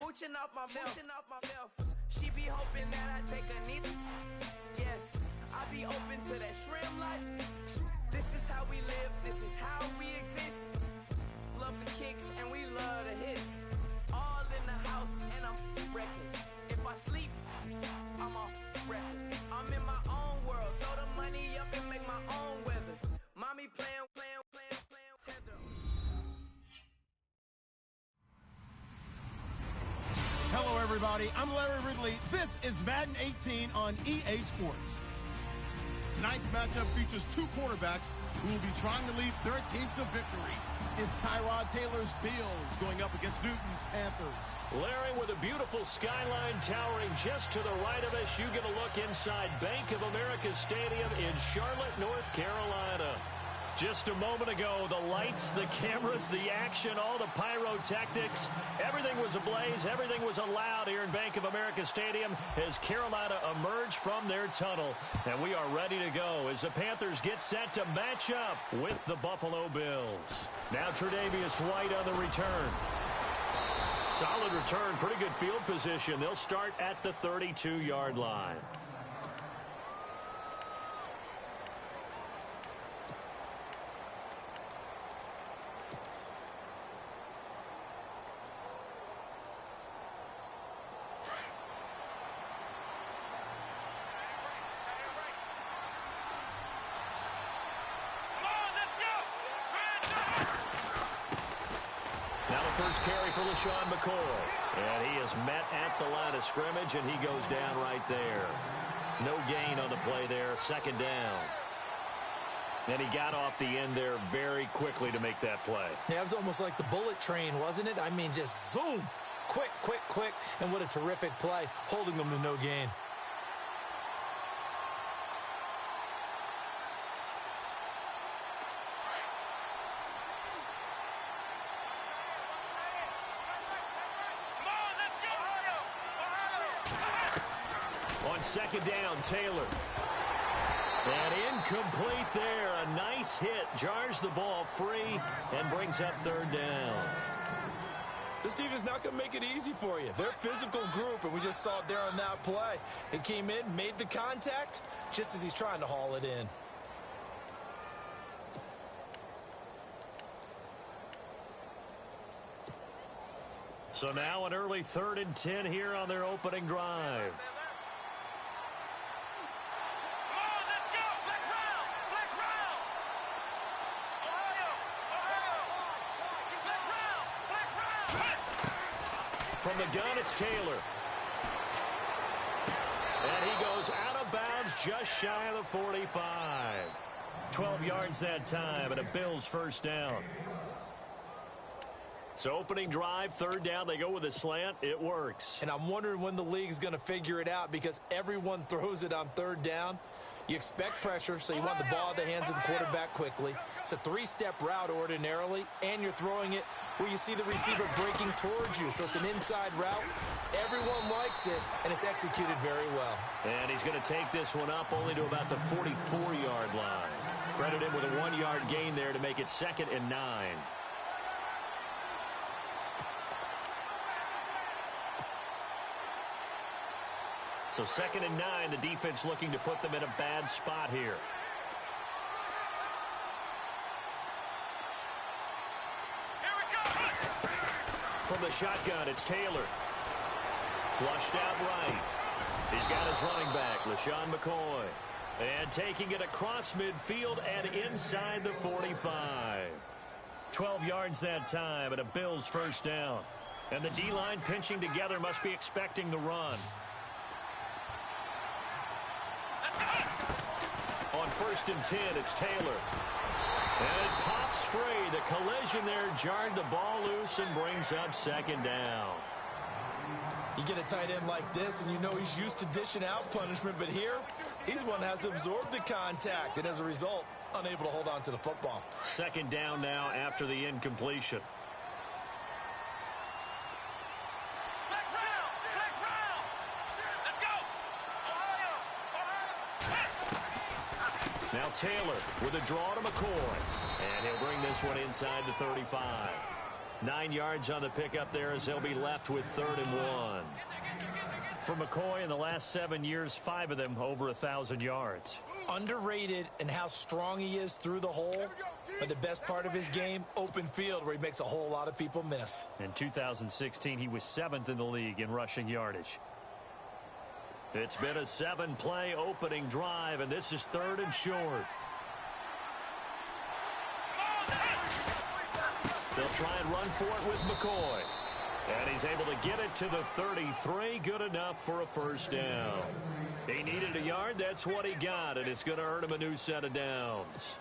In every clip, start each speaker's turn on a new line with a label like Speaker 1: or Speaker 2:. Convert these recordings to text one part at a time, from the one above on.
Speaker 1: mooching off my milk. She be hoping that I take a knee. Yes, I be open to that shrimp life. This is how we live, this is how we exist. Love the kicks and we love the hits. All in the house and I'm wrecking. If I sleep, I'm a record. I'm in my own world, throw the money up and make my own weather. Mommy playing tether.
Speaker 2: Hello, everybody. I'm Larry Ridley. This is Madden 18 on EA Sports. Tonight's matchup features two quarterbacks who will be trying to lead their team to victory. It's Tyrod Taylor's Bills going up against Newton's Panthers.
Speaker 3: Larry, with a beautiful skyline towering just to the right of us, you get a look inside Bank of America Stadium in Charlotte, North Carolina. Just a moment ago, the lights, the cameras, the action, all the pyrotechnics, everything was ablaze, everything was allowed here in Bank of America Stadium as Carolina emerged from their tunnel. And we are ready to go as the Panthers get set to match up with the Buffalo Bills. Now Tre'Davious White on the return. Solid return, pretty good field position. They'll start at the 32-yard line. First carry for LaShawn McCoy. And he is met at the line of scrimmage, and he goes down right there. No gain on the play there. Second down. And he got off the end there very quickly to make that play.
Speaker 4: Yeah, it was almost like the bullet train, wasn't it? I mean, just zoom. Quick, quick, quick. And what a terrific play, holding them to no gain.
Speaker 3: Second down, Taylor. And incomplete there. A nice hit. Jars the ball free and brings up third down.
Speaker 4: This defense is not going to make it easy for you. They're a physical group, and we just saw it there on that play. It came in, made the contact, just as he's trying to haul it in.
Speaker 3: So now an early 3rd and 10 here on their opening drive. From the gun, it's Taylor. And he goes out of bounds just shy of the 45. 12 yards that time, and a Bills first down. So opening drive, third down, they go with a slant. It works.
Speaker 4: And I'm wondering when the league's going to figure it out because everyone throws it on third down. You expect pressure, so you want the ball in the hands of the quarterback quickly. It's a 3-step route ordinarily, and you're throwing it where you see the receiver breaking towards you. So it's an inside route. Everyone likes it, and it's executed very well.
Speaker 3: And he's going to take this one up only to about the 44-yard line. Credit him with a 1-yard gain there to make it 2nd and 9. So 2nd and 9, the defense looking to put them in a bad spot here. From the shotgun, it's Taylor. Flushed out right. He's got his running back, LaShawn McCoy. And taking it across midfield and inside the 45. 12 yards that time and a Bills first down. And the D-line pinching together must be expecting the run. On 1st and 10, it's Taylor. And it pops free. The collision there jarred the ball loose and brings up 2nd down.
Speaker 4: You get a tight end like this, and you know he's used to dishing out punishment, but here, he's one that has to absorb the contact, and as a result, unable to hold on to the football.
Speaker 3: 2nd down now after the incompletion. Now Taylor with a draw to McCoy. And he'll bring this one inside the 35. 9 yards on the pickup there as they'll be left with 3rd and 1. For McCoy, in the last 7 years, 5 of them over 1,000 yards.
Speaker 4: Underrated in how strong he is through the hole. But the best part of his game, open field, where he makes a whole lot of people miss.
Speaker 3: In 2016, he was 7th in the league in rushing yardage. It's been a 7-play opening drive, and this is 3rd and short. They'll try and run for it with McCoy. And he's able to get it to the 33. Good enough for a 1st down. He needed a yard. That's what he got, and it's going to earn him a new set of downs.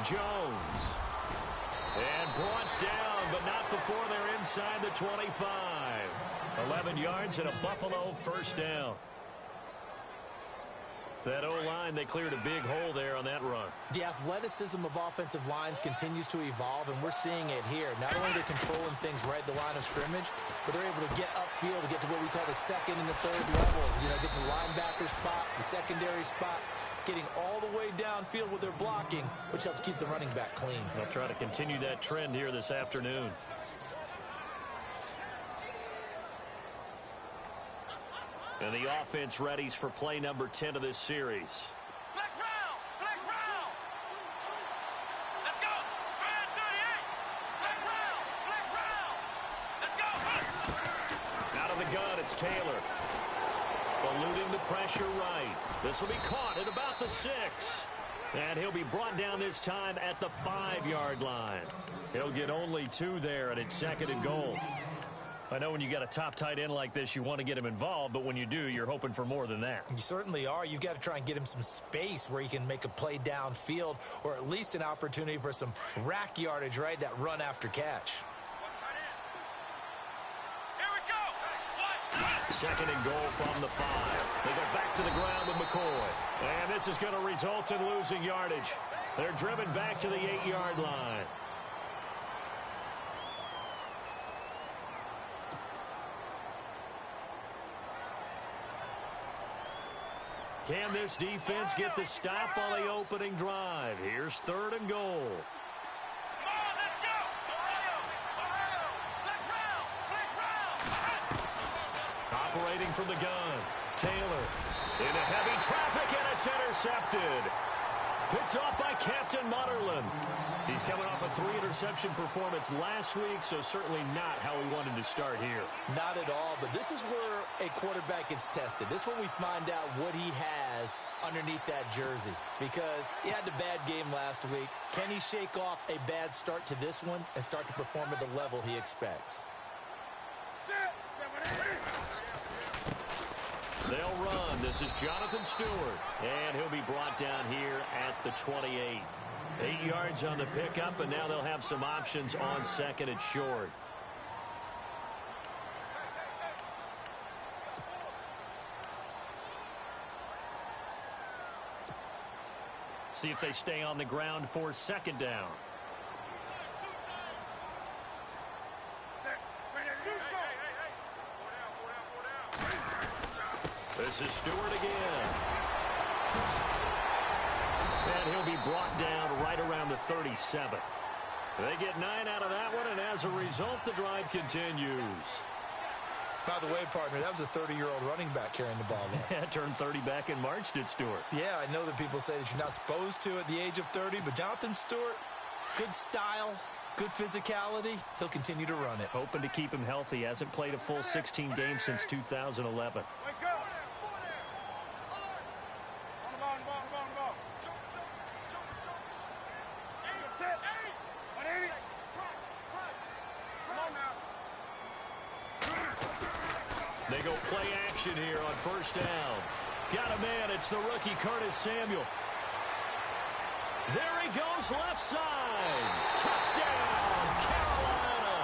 Speaker 3: Jones. And brought down, but not before they're inside the 25. 11 yards and a Buffalo 1st down. That O-line, they cleared a big hole there on that run.
Speaker 4: The athleticism of offensive lines continues to evolve, and we're seeing it here. Not only are they controlling things right at the line of scrimmage, but they're able to get upfield to get to what we call the 2nd and the 3rd levels. You know, get to the linebacker spot, the secondary spot, getting all the way downfield with their blocking, which helps keep the running back clean.
Speaker 3: They'll try to continue that trend here this afternoon. And the offense readies for play number 10 of this series.
Speaker 5: Flex round! Flex round! Let's go! Ryan 38! Flex round! Flex round! Let's go!
Speaker 3: Out of the gun, it's Taylor. Eluding the pressure right. This will be caught at about the 6. And he'll be brought down this time at the 5-yard line. He'll get only 2 there, and it's 2nd and goal. I know when you got a top tight end like this, you want to get him involved, but when you do, you're hoping for more than that.
Speaker 4: You certainly are. You've got to try and get him some space where he can make a play downfield, or at least an opportunity for some rack yardage, right? That run after catch.
Speaker 5: Here we go!
Speaker 3: 2nd and goal from the 5. They go back to the ground with McCoy. And this is going to result in losing yardage. They're driven back to the 8-yard line. Can this defense get the stop on the opening drive? Here's 3rd and goal.
Speaker 5: Come on, let's go! Ohio! Ohio! Flex round! Flex round!
Speaker 3: Operating from the gun. Taylor into heavy traffic, and it's intercepted. Picked off by Captain Mutterland. He's coming off a 3-interception performance last week, so certainly not how we wanted to start here.
Speaker 4: Not at all, but this is where a quarterback gets tested. This is when we find out what he has underneath that jersey, because he had a bad game last week. Can he shake off a bad start to this one and start to perform at the level he expects?
Speaker 3: They'll run. This is Jonathan Stewart, and he'll be brought down here at the 28. 8 yards on the pickup, and now they'll have some options on 2nd and short. See if they stay on the ground for 2nd down. This is Stewart again. And he'll be brought down right around the 37. They get 9 out of that one, and as a result, the drive continues.
Speaker 4: By the way, partner, that was a 30-year-old running back carrying the ball there.
Speaker 3: Yeah, turned 30 back in March, did Stewart.
Speaker 4: Yeah, I know that people say that you're not supposed to at the age of 30, but Jonathan Stewart, good style, good physicality. He'll continue to run it.
Speaker 3: Hoping to keep him healthy. Hasn't played a full 16 games since 2011. They go play action here on 1st down. Got a man. It's the rookie Curtis Samuel. There he goes left side. Touchdown, Carolina.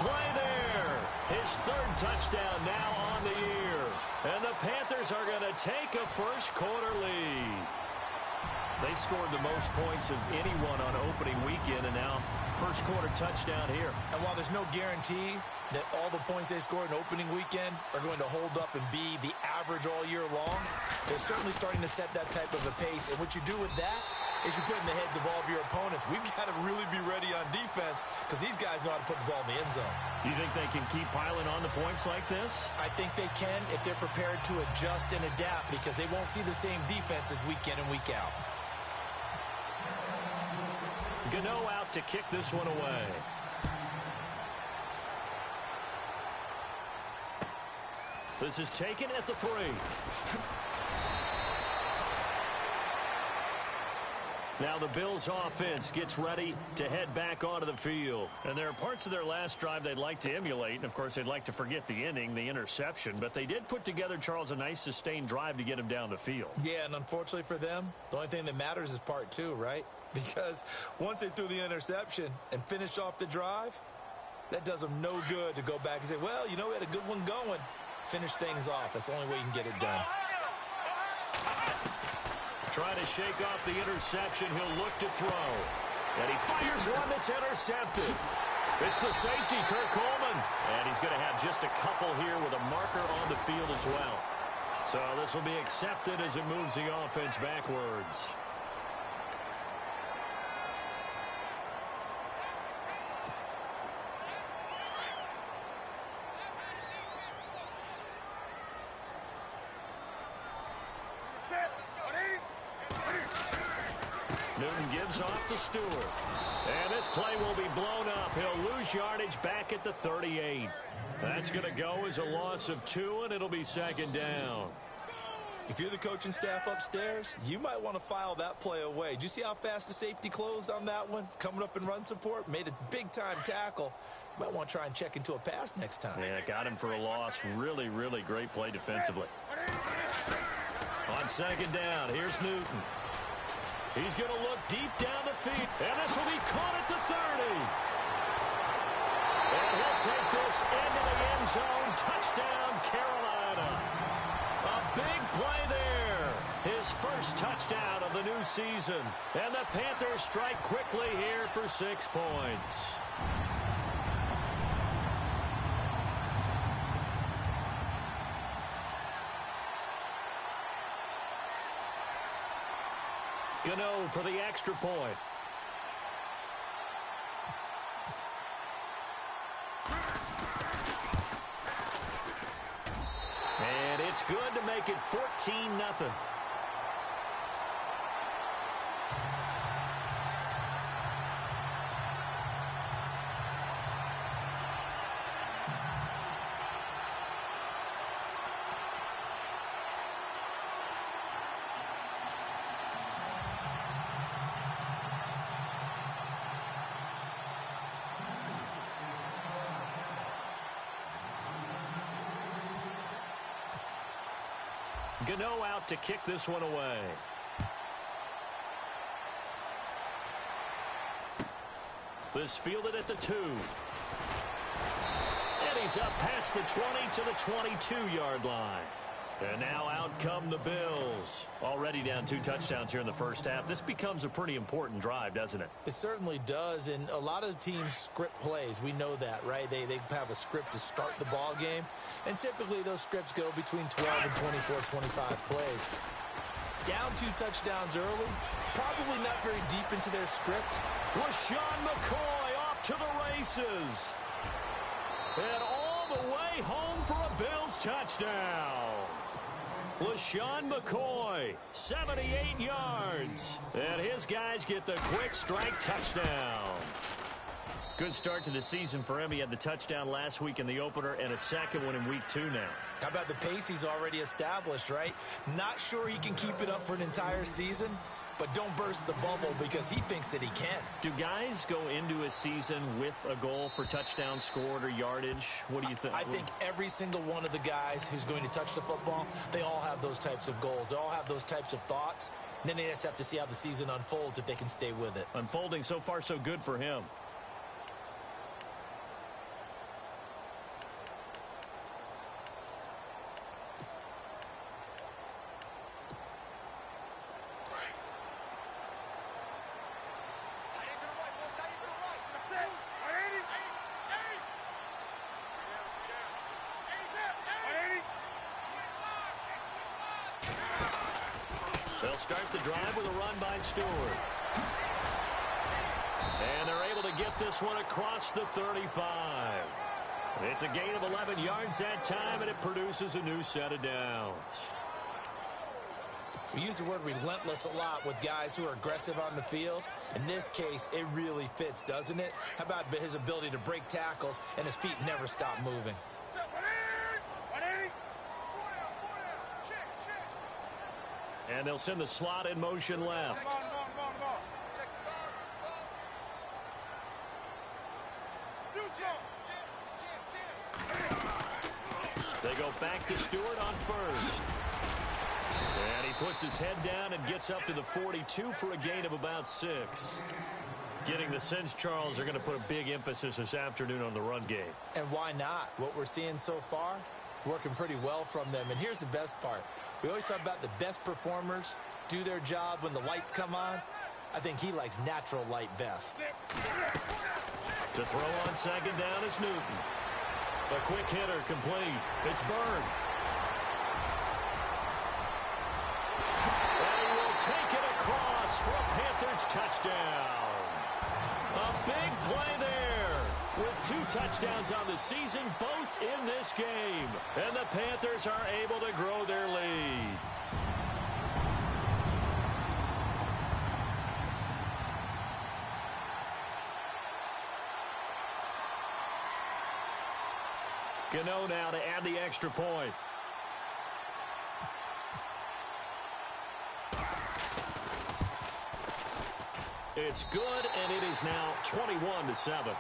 Speaker 3: play there. His third touchdown now on the year. And the Panthers are going to take a first quarter lead. They scored the most points of anyone on opening weekend, and now first quarter touchdown here.
Speaker 4: And while there's no guarantee that all the points they scored in opening weekend are going to hold up and be the average all year long, they're certainly starting to set that type of a pace. And what you do with that is you put in the heads of all of your opponents, we've got to really be ready on defense because these guys know how to put the ball in the end zone.
Speaker 3: Do you think they can keep piling on the points like this?
Speaker 4: I think they can if they're prepared to adjust and adapt, because they won't see the same defenses week in and week out.
Speaker 3: Gano out to kick this one away. This is taken at the 3. Now the Bills offense gets ready to head back onto the field. And there are parts of their last drive they'd like to emulate. And, of course, they'd like to forget the ending, the interception. But they did put together, Charles, a nice sustained drive to get him down the field.
Speaker 4: Yeah, and unfortunately for them, the only thing that matters is part 2, right? Because once they threw the interception and finished off the drive, that does them no good to go back and say, well, you know, we had a good one going. Finish things off. That's the only way you can get it done.
Speaker 3: Trying to shake off the interception. He'll look to throw. And he fires one that's intercepted. It's the safety, Kirk Coleman. And he's going to have just a couple here with a marker on the field as well. So this will be accepted as it moves the offense backwards. Newton gives off to Stewart. And this play will be blown up. He'll lose yardage back at the 38. That's going to go as a loss of 2, and it'll be second down.
Speaker 4: If you're the coaching staff upstairs, you might want to file that play away. Did you see how fast the safety closed on that one? Coming up in run support, made a big-time tackle. You might want to try and check into a pass next time.
Speaker 3: Yeah, got him for a loss. Really, really great play defensively. On second down, here's Newton. He's going to look deep down the field, and this will be caught at the 30. And he'll take this into the end zone. Touchdown, Carolina. A big play there. His first touchdown of the new season. And the Panthers strike quickly here for 6 points. Gano for the extra point. And it's good to make it 14-0. Gano out to kick this one away. This fielded at the 2. And he's up past the 20 to the 22-yard line. And now out come the Bills. Already down 2 touchdowns here in the first half. This becomes a pretty important drive, doesn't it?
Speaker 4: It certainly does, and a lot of the teams script plays. We know that, right? They have a script to start the ball game, and typically those scripts go between 12 and 24, 25 plays. Down 2 touchdowns early, probably not very deep into their script.
Speaker 3: LaShawn McCoy off to the races. And all the way home for a Bills touchdown. LaShawn McCoy, 78 yards. And his guys get the quick strike touchdown. Good start to the season for him. He had the touchdown last week in the opener and a second one in week 2 now.
Speaker 4: How about the pace he's already established, right? Not sure he can keep it up for an entire season, but don't burst the bubble because he thinks that he can.
Speaker 3: Do guys go into a season with a goal for touchdowns scored or yardage? What do you think?
Speaker 4: I think every single one of the guys who's going to touch the football, they all have those types of goals. They all have those types of thoughts. And then they just have to see how the season unfolds if they can stay with it.
Speaker 3: Unfolding so far so good for him. start the drive with a run by Stewart. And they're able to get this one across the 35. It's a gain of 11 yards that time, and it produces a new set of downs.
Speaker 4: We use the word relentless a lot with guys who are aggressive on the field. In this case, it really fits, doesn't it? How about his ability to break tackles and his feet never stop moving?
Speaker 3: And they'll send the slot in motion left. They go back to Stewart on first. And he puts his head down and gets up to the 42 for a gain of about 6. Getting the sense, Charles, they're going to put a big emphasis this afternoon on the run game.
Speaker 4: And why not? What we're seeing so far, it's working pretty well from them. And here's the best part. We always talk about the best performers do their job when the lights come on. I think he likes natural light best.
Speaker 3: To throw on second down is Newton. A quick hitter complete. It's Byrd. And he will take it across for a Panthers touchdown. A big play there. With 2 touchdowns on the season, both in this game. And the Panthers are able to grow their lead. Gano now to add the extra point. It's good, and it is now 21-7.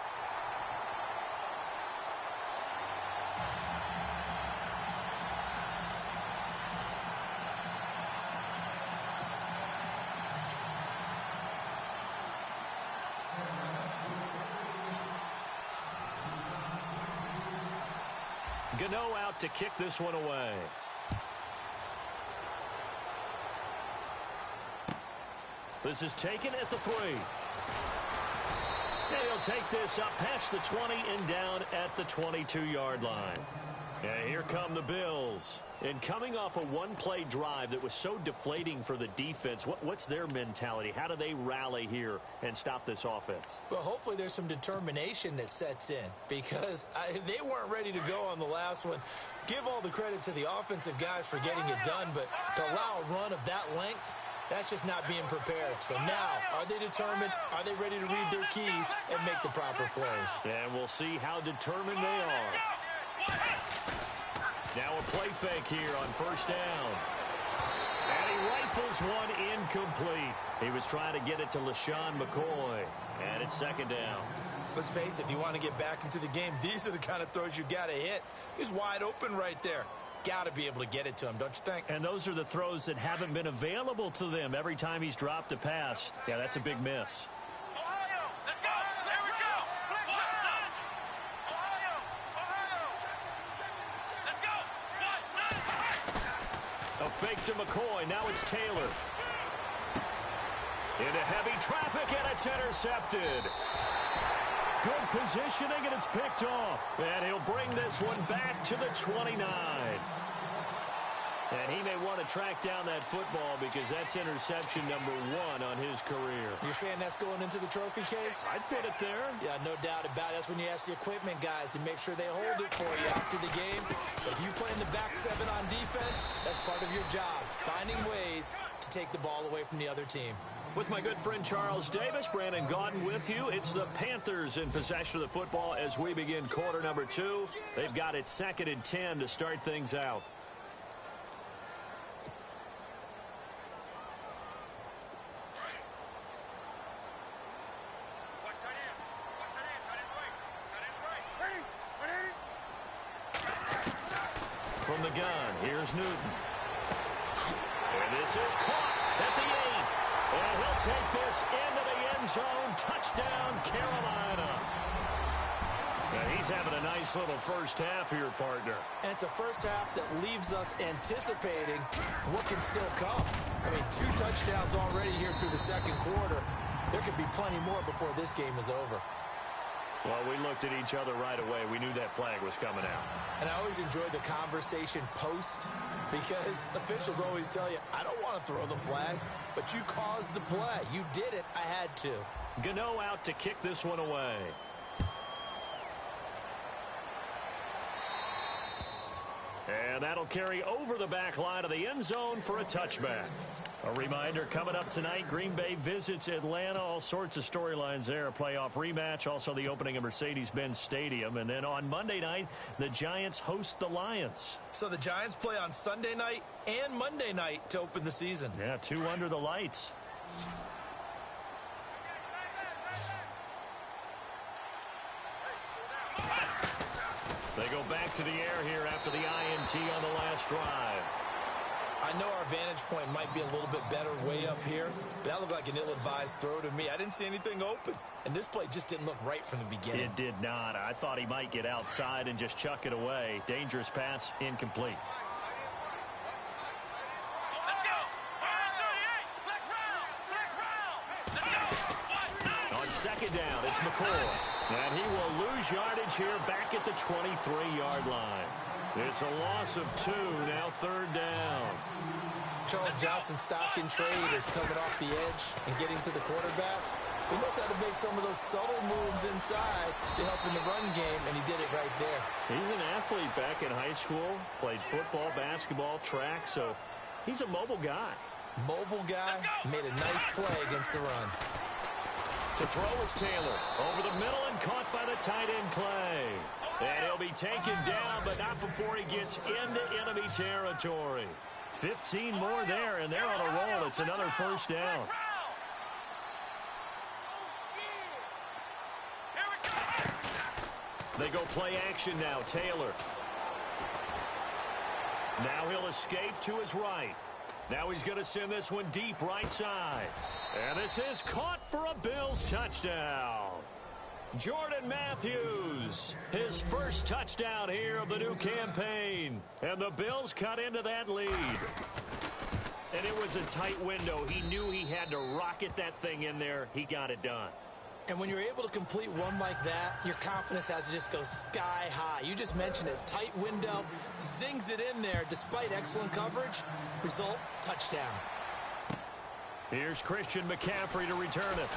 Speaker 3: Gano out to kick this one away. This is taken at the 3. And he'll take this up past the 20 and down at the 22-yard line. And here come the Bills. And coming off a one-play drive that was so deflating for the defense, what's their mentality? How do they rally here and stop this offense?
Speaker 4: Well, hopefully there's some determination that sets in because they weren't ready to go on the last one. Give all the credit to the offensive guys for getting it done, but to allow a run of that length, that's just not being prepared. So now, are they determined? Are they ready to read their keys and make the proper plays?
Speaker 3: And we'll see how determined they are. Now a play fake here on first down. And he rifles one incomplete. He was trying to get it to LaShawn McCoy. And it's second down.
Speaker 4: Let's face it, if you want to get back into the game, these are the kind of throws you got to hit. He's wide open right there. Got to be able to get it to him, don't you think?
Speaker 3: And those are the throws that haven't been available to them every time he's dropped a pass. Yeah, that's a big miss.
Speaker 5: Ohio, let's go. There we go. Ohio. Let's go.
Speaker 3: A fake to McCoy. Now it's Taylor. Into heavy traffic, and it's intercepted. Good positioning, and it's picked off. And he'll bring this one back to the 29. And he may want to track down that football because that's interception number 1 on his career.
Speaker 4: You're saying that's going into the trophy case?
Speaker 3: I'd put it there.
Speaker 4: Yeah, no doubt about it. That's when you ask the equipment guys to make sure they hold it for you after the game. If you play in the back 7 on defense, that's part of your job, finding ways to take the ball away from the other team.
Speaker 3: With my good friend Charles Davis, Brandon Gaudin with you. It's the Panthers in possession of the football as we begin quarter number 2. They've got it 2nd and 10 to start things out. From the gun, here's Newton. And this is caught at the 8. And he'll take this into the end zone. Touchdown, Carolina. And he's having a nice little first half here, partner.
Speaker 4: And it's a first half that leaves us anticipating what can still come. I mean, 2 touchdowns already here through the second quarter. There could be plenty more before this game is over.
Speaker 3: Well, we looked at each other right away. We knew that flag was coming out.
Speaker 4: And I always enjoy the conversation post because officials always tell you, I don't want to throw the flag, but you caused the play. You did it. I had to.
Speaker 3: Gano out to kick this one away. And that'll carry over the back line of the end zone for a touchback. A reminder, coming up tonight, Green Bay visits Atlanta. All sorts of storylines there. A playoff rematch, also the opening of Mercedes-Benz Stadium. And then on Monday night, the Giants host the Lions.
Speaker 4: So the Giants play on Sunday night and Monday night to open the season.
Speaker 3: Yeah, 2 under the lights. They go back to the air here after the INT on the last drive.
Speaker 4: I know our vantage point might be a little bit better way up here, but that looked like an ill-advised throw to me. I didn't see anything open, and this play just didn't look right from the beginning.
Speaker 3: It did not. I thought he might get outside and just chuck it away. Dangerous pass, incomplete.
Speaker 5: Let's go. 38. Let's round.
Speaker 3: On second down, it's McCoy. And he will lose yardage here back at the 23-yard line. It's a loss of 2, now third down.
Speaker 4: Charles Johnson's stock in trade is coming off the edge and getting to the quarterback. He knows how to make some of those subtle moves inside to help in the run game, and he did it right there.
Speaker 3: He's an athlete back in high school, played football, basketball, track, so he's a mobile guy.
Speaker 4: Mobile guy, made a nice play against the run.
Speaker 3: To throw is Taylor. Over the middle and caught by the tight end Clay. And he'll be taken down, but not before he gets into enemy territory. 15 more there, and they're on a roll. It's another first down. They go play action now. Taylor. Now he'll escape to his right. Now he's going to send this one deep right side. And this is caught for a Bills touchdown. Jordan Matthews, his first touchdown here of the new campaign. And the Bills cut into that lead. And it was a tight window. He knew he had to rocket that thing in there. He got it done.
Speaker 4: And when you're able to complete one like that, your confidence has to just go sky high. You just mentioned it. Tight window, zings it in there despite excellent coverage. Result, touchdown.
Speaker 3: Here's Christian McCaffrey to return it.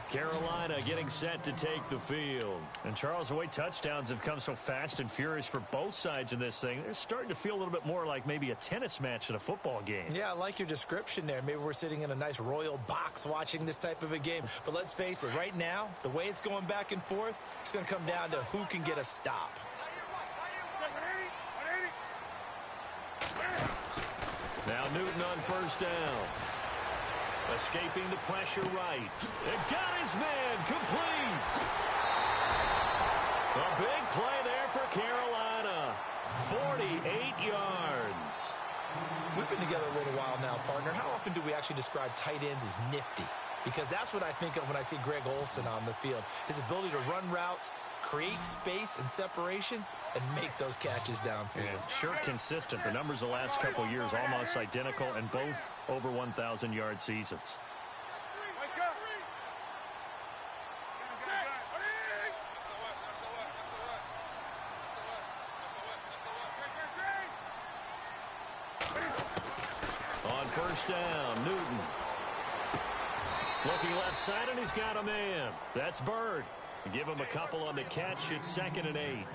Speaker 3: Carolina getting set to take the field. And Charles, the way touchdowns have come so fast and furious for both sides in this thing, it's starting to feel a little bit more like maybe a tennis match than a football game. Yeah, I like your description there. Maybe we're sitting in a nice royal box watching this type of a game. But let's face it, right now, the way it's going back and forth, it's going to come down to who can get a stop. Now Newton on first down. Escaping the pressure right. And got his man complete. A big play there for Carolina. 48 yards. We've been together a little while now, partner. How often do we actually describe tight ends as nifty? Because that's what I think of when I see Greg Olsen on the field. His ability to run routes, create space and separation, and make those catches downfield. Yeah, sure consistent. The numbers the last couple of years almost identical, and both over 1,000-yard seasons. On first down, Newton. Looking left side, and he's got a man. That's Bird. Give him a couple on the catch. It's 2nd and 8.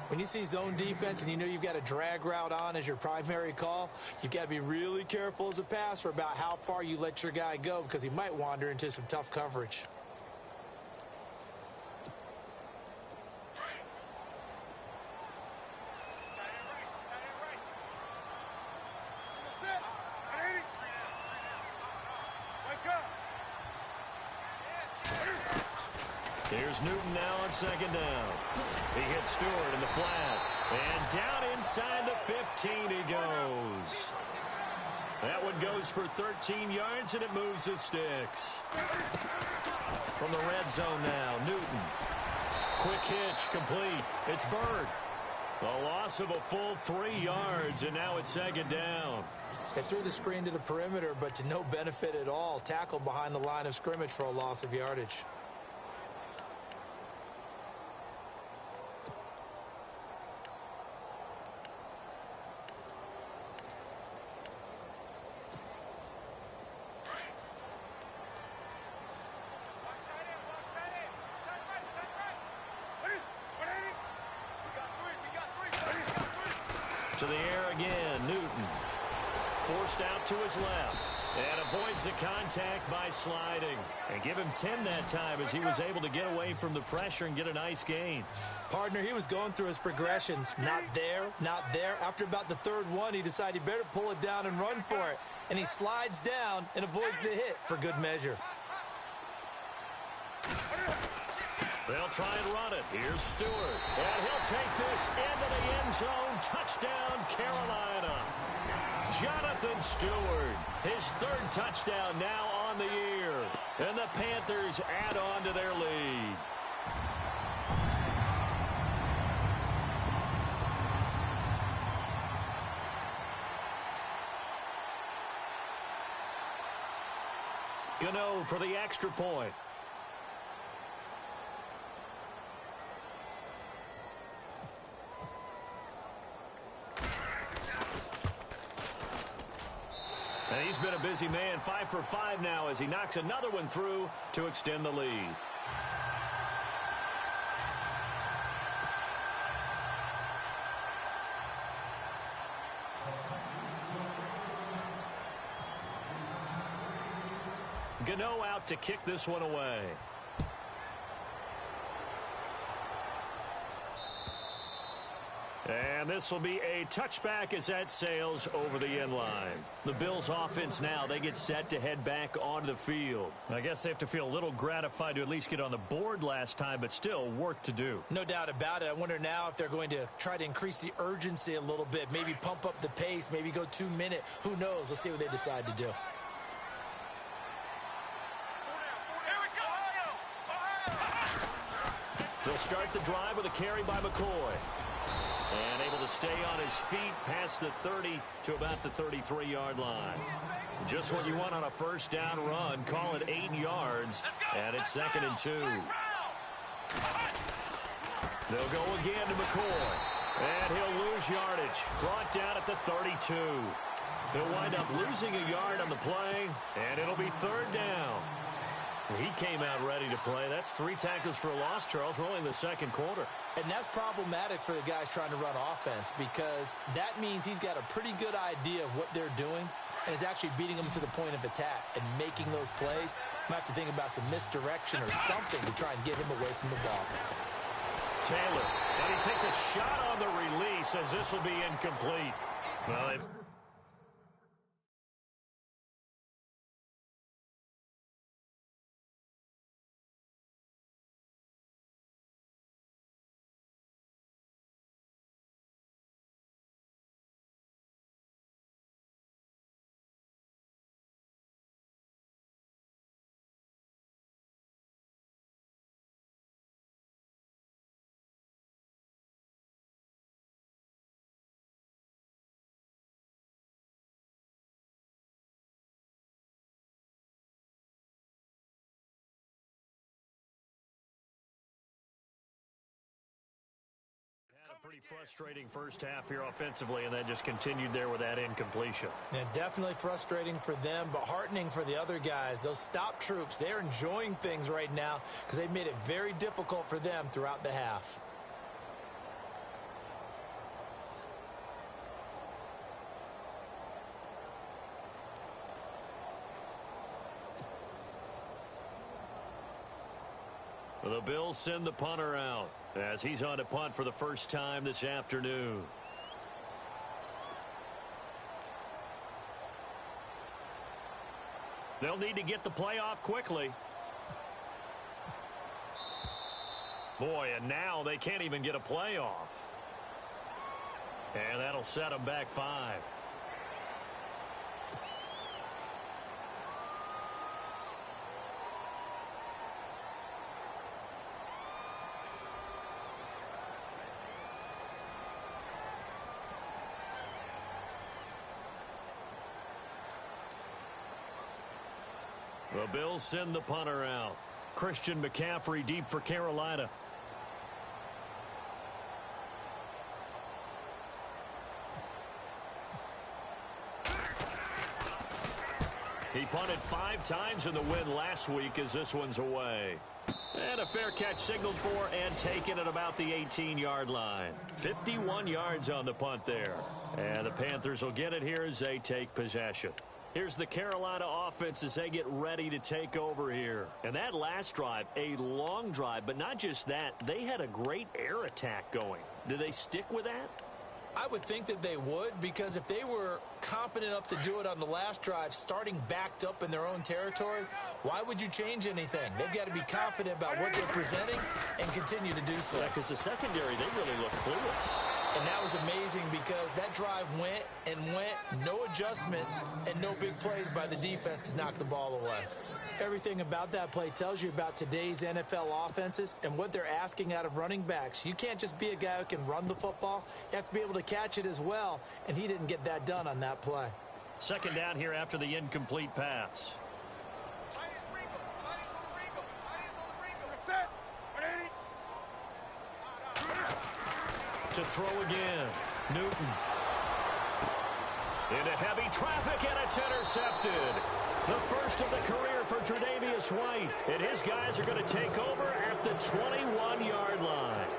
Speaker 3: When you see zone defense and you know you've got a drag route on as your primary call, you've got to be really careful as a passer about how far you let your guy go because he might wander into some tough coverage. Here's Newton now on 2nd down. He hits Stewart in the flat. And down inside the 15 he goes. That one goes for 13 yards, and it moves his sticks. From the red zone now, Newton. Quick hitch, complete. It's Bird. A loss of a full 3 yards, and now it's second down.
Speaker 4: They threw the screen to the perimeter, but to no benefit at all. Tackled behind the line of scrimmage for a loss of yardage.
Speaker 3: To the air again, Newton. Forced out to his left. And avoids the contact by sliding. And give him 10 that time as he was able to get away from the pressure and get a nice gain.
Speaker 4: Partner, he was going through his progressions. Not there, not there. After about the third one, he decided he better pull it down and run for it. And he slides down and avoids the hit for good measure.
Speaker 3: They'll try and run it. Here's Stewart. And he'll take this into the end zone. Touchdown, Carolina. Jonathan Stewart, his third touchdown now on the year. And the Panthers add on to their lead. Gano for the extra point. And he's been a busy man, 5 for 5 now as he knocks another one through to extend the lead. Gano out to kick this one away. And this will be a touchback as that sails over the end line. The Bills offense now, they get set to head back onto the field. I guess they have to feel a little gratified to at least get on the board last time, but still work to do.
Speaker 4: No doubt about it. I wonder now if they're going to try to increase the urgency a little bit, maybe pump up the pace, maybe go 2 minute. Who knows? Let's see what they decide to do.
Speaker 3: They'll start the drive with a carry by McCoy. And able to stay on his feet past the 30 to about the 33-yard line. Just what you want on a first down run. Call it 8 yards. And it's 2nd and 2. They'll go again to McCoy. And he'll lose yardage. Brought down at the 32. He'll wind up losing a yard on the play. And it'll be 3rd down. He came out ready to play. That's 3 tackles for a loss, Charles. We're only in the second quarter.
Speaker 4: And that's problematic for the guys trying to run offense because that means he's got a pretty good idea of what they're doing and is actually beating them to the point of attack and making those plays. Might have to think about some misdirection or something to try and get him away from the ball.
Speaker 3: Taylor, and he takes a shot on the release as this will be incomplete. Well, pretty frustrating first half here offensively, and that just continued there with that incompletion.
Speaker 4: Yeah, definitely frustrating for them, but heartening for the other guys. Those stop troops, they're enjoying things right now because they've made it very difficult for them throughout the half.
Speaker 3: The Bills send the punter out as he's on to punt for the first time this afternoon. They'll need to get the play off quickly. Boy, and now they can't even get a play off. And that'll set them back 5. The Bills send the punter out. Christian McCaffrey deep for Carolina. He punted 5 times in the win last week as this one's away. And a fair catch signaled for and taken at about the 18-yard line. 51 yards on the punt there. And the Panthers will get it here as they take possession. Here's the Carolina offense as they get ready to take over here. And that last drive, a long drive, but not just that. They had a great air attack going. Do they stick with that?
Speaker 4: I would think that they would, because if they were competent enough to do it on the last drive, starting backed up in their own territory, why would you change anything? They've got to be confident about what they're presenting and continue to do so.
Speaker 3: Yeah, because the secondary, they really look clueless.
Speaker 4: And that was amazing because that drive went and went, no adjustments, and no big plays by the defense to knock the ball away. Everything about that play tells you about today's NFL offenses and what they're asking out of running backs. You can't just be a guy who can run the football. You have to be able to catch it as well, and he didn't get that done on that play.
Speaker 3: Second down here after the incomplete pass. To throw again, Newton. Into heavy traffic, and it's intercepted. The first of the career for Tre'Davious White. And his guys are going to take over at the 21-yard line.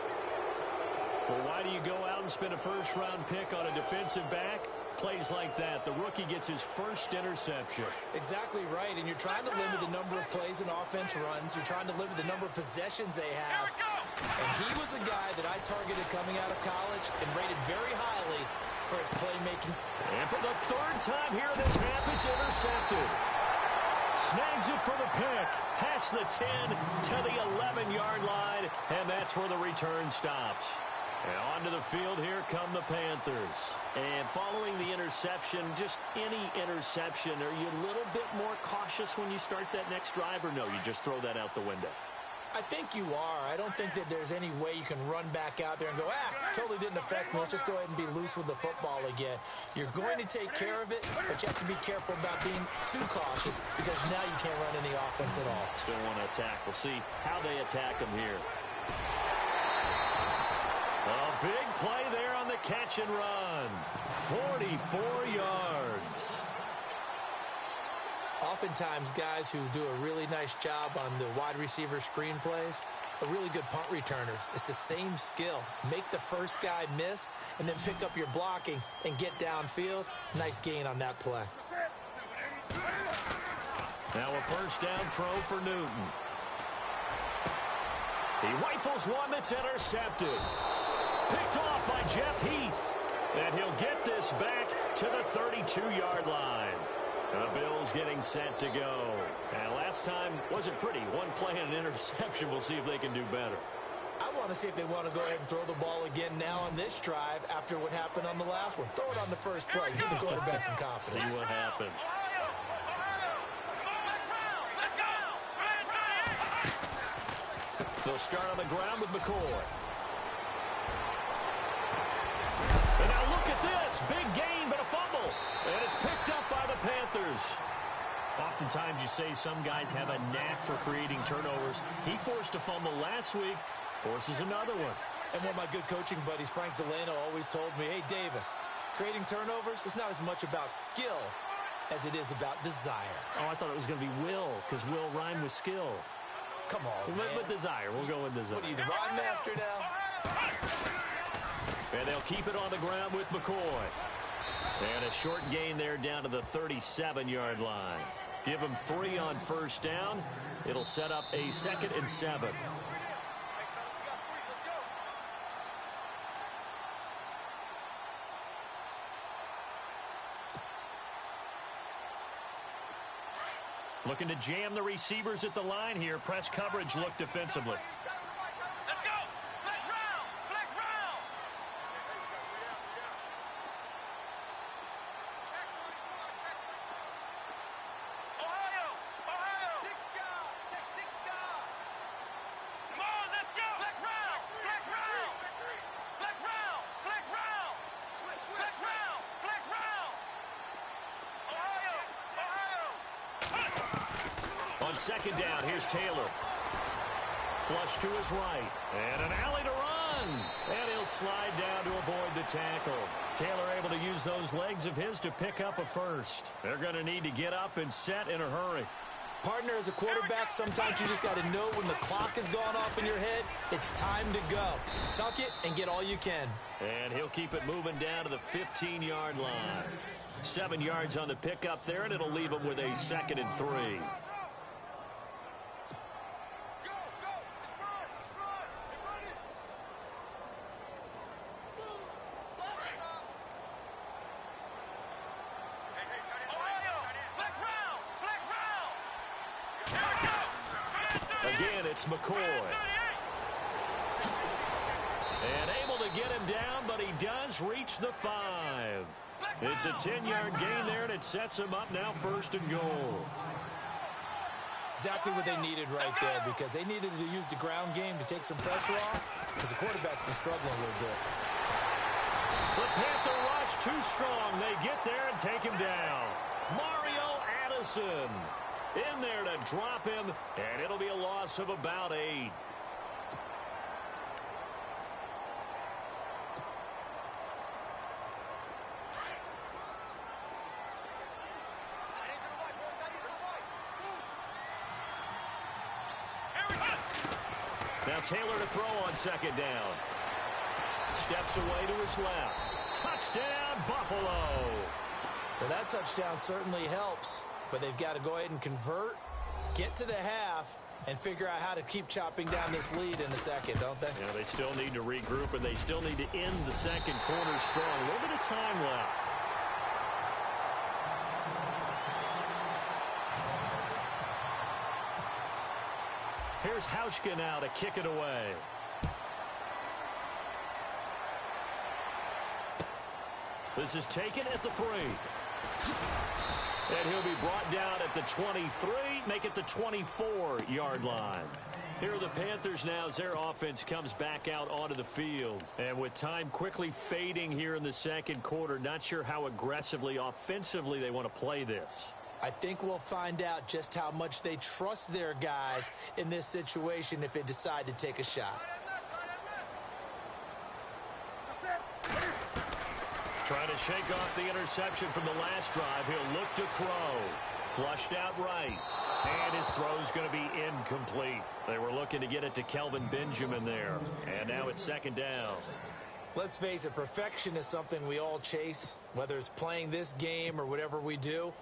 Speaker 3: Well, why do you go out and spend a first-round pick on a defensive back? Plays like that. The rookie gets his first interception.
Speaker 4: Exactly right, and you're trying to limit the number of plays and offense runs. You're trying to limit the number of possessions they have. And he was a guy that I targeted coming out of college and rated very highly for his playmaking.
Speaker 3: And for the third time here in this half, it's intercepted. Snags it for the pick. Past the 10 to the 11-yard line, and that's where the return stops. And onto the field, here come the Panthers. And following the interception, just any interception, are you a little bit more cautious when you start that next drive, or no, you just throw that out the window?
Speaker 4: I think you are. I don't think that there's any way you can run back out there and go, totally didn't affect me. Let's just go ahead and be loose with the football again. You're going to take care of it, but you have to be careful about being too cautious because now you can't run any offense at all.
Speaker 3: Still want to attack. We'll see how they attack them here. A big play there on the catch and run. 44 yards.
Speaker 4: Oftentimes, guys who do a really nice job on the wide receiver screen plays are really good punt returners. It's the same skill. Make the first guy miss and then pick up your blocking and get downfield. Nice gain on that play.
Speaker 3: Now a first down throw for Newton. He rifles one that's intercepted. Picked off by Jeff Heath. And he'll get this back to the 32-yard line. The Bills getting set to go. And last time wasn't pretty. One play and an interception. We'll see if they can do better.
Speaker 4: I want to see if they want to go ahead and throw the ball again now on this drive after what happened on the last one. Throw it on the first play. Give the quarterback some confidence.
Speaker 3: See what happens. They'll start on the ground with McCoy. And now look at this. Big gain, but a fumble. And it's picked up by the Panthers. Oftentimes you say some guys have a knack for creating turnovers. He forced a fumble last week, forces another one.
Speaker 4: And one of my good coaching buddies, Frank Delano, always told me, hey, Davis, creating turnovers is not as much about skill as it is about desire.
Speaker 3: Oh, I thought it was going to be will, because will rhyme with skill.
Speaker 4: Come on, man.
Speaker 3: With desire. We'll go with desire.
Speaker 4: What are you, the rhyme master now?
Speaker 3: And they'll keep it on the ground with McCoy. And a short gain there down to the 37-yard line. Give them 3 on first down. It'll set up a 2nd and 7. Looking to jam the receivers at the line here. Press coverage look defensively.
Speaker 5: Let's go! Flex round! Flex round! Ohio! Ohio! Check 6 guard! Come on, let's go! Flex round! Flex round! Flex round! Flex round! Flex round! Flex round! Ohio! Ohio!
Speaker 3: second down. Here's Taylor. Flush to his right. And an alley to run. And he'll slide down to avoid the tackle. Taylor able to use those legs of his to pick up a first. They're going to need to get up and set in a hurry.
Speaker 4: Partner, as a quarterback, sometimes you just got to know when the clock has gone off in your head, it's time to go. Tuck it and get all you can.
Speaker 3: And he'll keep it moving down to the 15-yard line. 7 yards on the pickup there, and it'll leave him with a 2nd and 3.
Speaker 5: Again, it's McCoy.
Speaker 3: And able to get him down, but he does reach the 5. It's a 10-yard gain there, and it sets him up now 1st and goal.
Speaker 4: Exactly what they needed right there, because they needed to use the ground game to take some pressure off, because the quarterback's been struggling a little bit.
Speaker 3: The Panther rush too strong. They get there and take him down. Mario Addison in there to drop him, and it'll be a loss of about 8. Now Taylor to throw on 2nd down. Steps away to his left. Touchdown, Buffalo.
Speaker 4: Well, that touchdown certainly helps, but they've got to go ahead and convert, get to the half, and figure out how to keep chopping down this lead in the second, don't they?
Speaker 3: Yeah, they still need to regroup, and they still need to end the second quarter strong. A little bit of time left. Here's Hauschka now to kick it away. This is taken at the 3. And he'll be brought down at the 23, make it the 24-yard line. Here are the Panthers now as their offense comes back out onto the field. And with time quickly fading here in the second quarter, not sure how aggressively, offensively they want to play this.
Speaker 4: I think we'll find out just how much they trust their guys in this situation if they decide to take a shot.
Speaker 3: Trying to shake off the interception from the last drive. He'll look to throw. Flushed out right. And his throw's going to be incomplete. They were looking to get it to Kelvin Benjamin there. And now it's 2nd down.
Speaker 4: Let's face it, perfection is something we all chase, whether it's playing this game or whatever we do.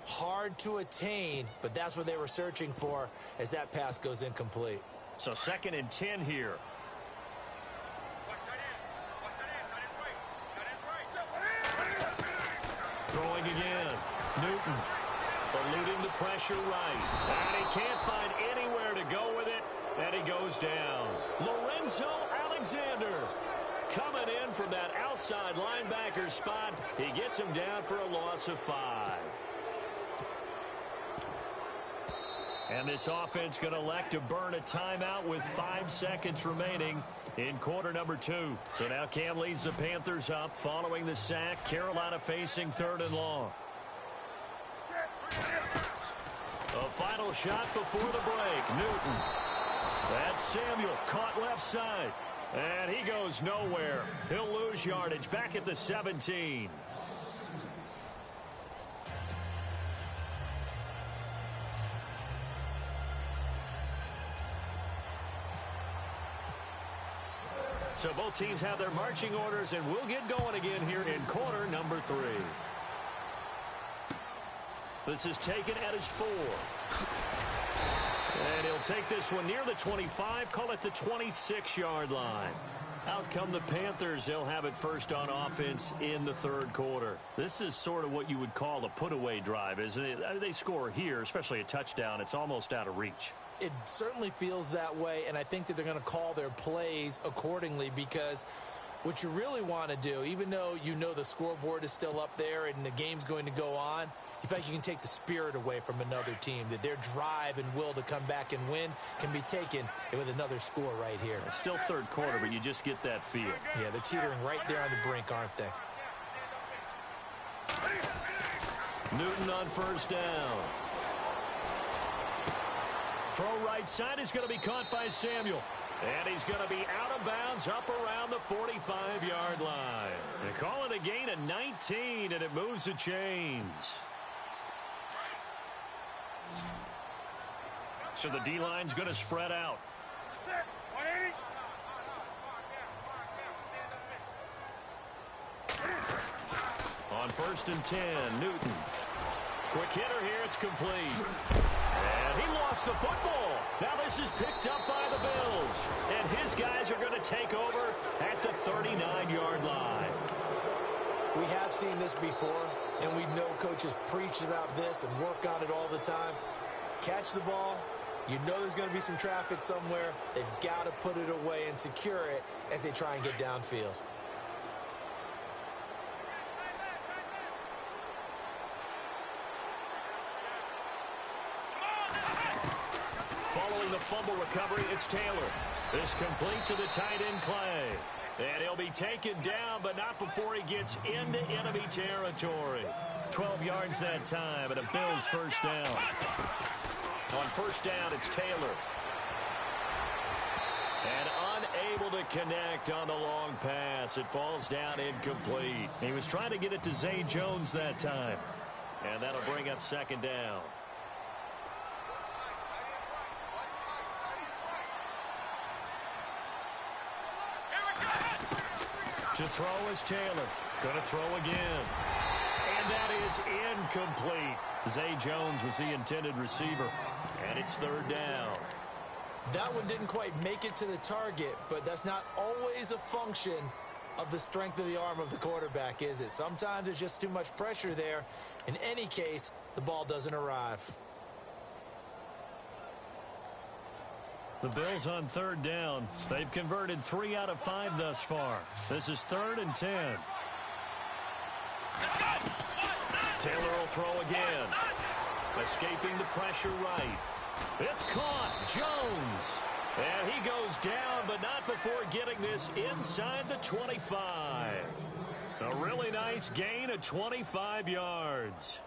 Speaker 4: Hard to attain, but that's what they were searching for as that pass goes incomplete.
Speaker 3: So 2nd and 10 here. Throwing again. Newton eluding the pressure right. And he can't find anywhere to go with it, and he goes down. Lorenzo Alexander coming in from that outside linebacker spot. He gets him down for a loss of 5. And this offense going to elect to burn a timeout with 5 seconds remaining in quarter number 2. So now Cam leads the Panthers up following the sack. Carolina facing 3rd and long. A final shot before the break. Newton. That's Samuel caught left side. And he goes nowhere. He'll lose yardage back at the 17. So both teams have their marching orders, and we'll get going again here in quarter number 3. This is taken at his 4. And he'll take this one near the 25, call it the 26-yard line. Out come the Panthers. They'll have it first on offense in the 3rd quarter. This is sort of what you would call a put-away drive, isn't it? They score here, especially a touchdown. It's almost out of reach.
Speaker 4: It certainly feels that way, and I think that they're going to call their plays accordingly, because what you really want to do, even though you know the scoreboard is still up there and the game's going to go on, you feel like you can take the spirit away from another team, that their drive and will to come back and win can be taken with another score right here.
Speaker 3: It's still 3rd quarter, but you just get that feel.
Speaker 4: Yeah, they're teetering right there on the brink, aren't they?
Speaker 3: Newton on 1st down. Throw right side is going to be caught by Samuel. And he's going to be out of bounds up around the 45-yard line. They call it a gain of 19, and it moves the chains. So the D-line's going to spread out. On 1st and 10, Newton. Quick hitter here, it's complete. And he lost the football. Now this is picked up by the Bills. And his guys are going to take over at the 39-yard line.
Speaker 4: We have seen this before, and we know coaches preach about this and work on it all the time. Catch the ball. You know there's going to be some traffic somewhere. They've got to put it away and secure it as they try and get downfield.
Speaker 3: Following the fumble recovery, it's Taylor. This complete to the tight end, Clay. And he'll be taken down, but not before he gets into enemy territory. 12 yards that time, and a Bills first down. On 1st down, it's Taylor. And unable to connect on the long pass. It falls down incomplete. He was trying to get it to Zay Jones that time. And that'll bring up 2nd down. To throw is Taylor. Going to throw again. And that is incomplete. Zay Jones was the intended receiver. And it's 3rd down.
Speaker 4: That one didn't quite make it to the target, but that's not always a function of the strength of the arm of the quarterback, is it? Sometimes there's just too much pressure there. In any case, the ball doesn't arrive.
Speaker 3: The Bills on 3rd down. They've converted 3 out of 5 thus far. This is 3rd and 10. Taylor will throw again. Escaping the pressure right. It's caught. Jones. And he goes down, but not before getting this inside the 25. A really nice gain of 25 yards.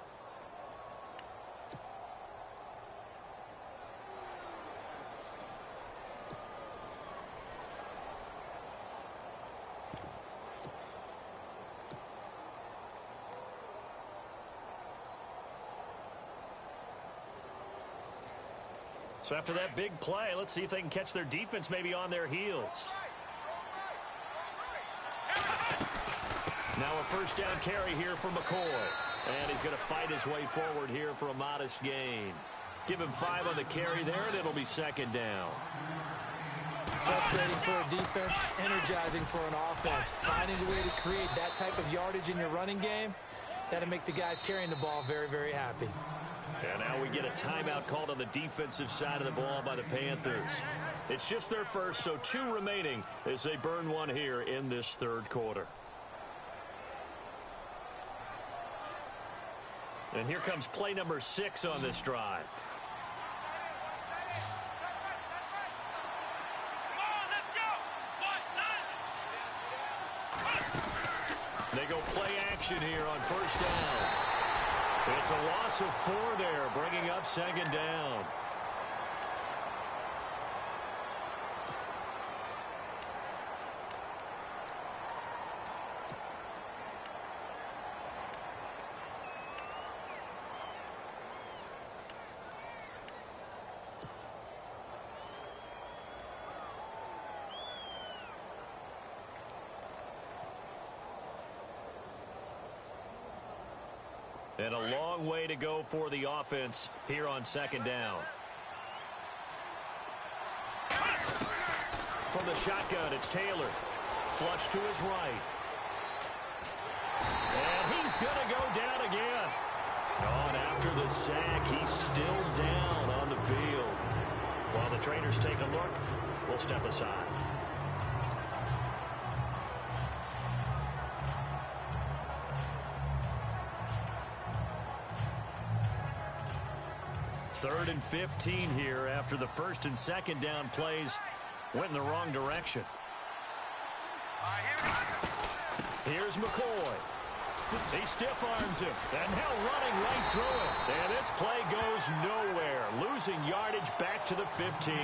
Speaker 3: So after that big play, let's see if they can catch their defense maybe on their heels. Now a 1st down carry here for McCoy. And he's going to fight his way forward here for a modest gain. Give him 5 on the carry there, and it'll be 2nd down.
Speaker 4: Frustrating for a defense, energizing for an offense. Finding a way to create that type of yardage in your running game, that'll make the guys carrying the ball very, very happy.
Speaker 3: And now we get a timeout called on the defensive side of the ball by the Panthers. It's just their first, so 2 remaining as they burn one here in this 3rd quarter. And here comes play number 6 on this drive. They go play action here on 1st down. It's a loss of 4 there, bringing up 2nd down. And a long way to go for the offense here on 2nd down. From the shotgun, it's Taylor. Flush to his right. And he's going to go down again. On after the sack, he's still down on the field. While the trainers take a look, we'll step aside. Third and 15 here after the 1st and 2nd down plays went in the wrong direction. Here's McCoy. He stiff arms him, and now running right through it. And this play goes nowhere, losing yardage back to the 15.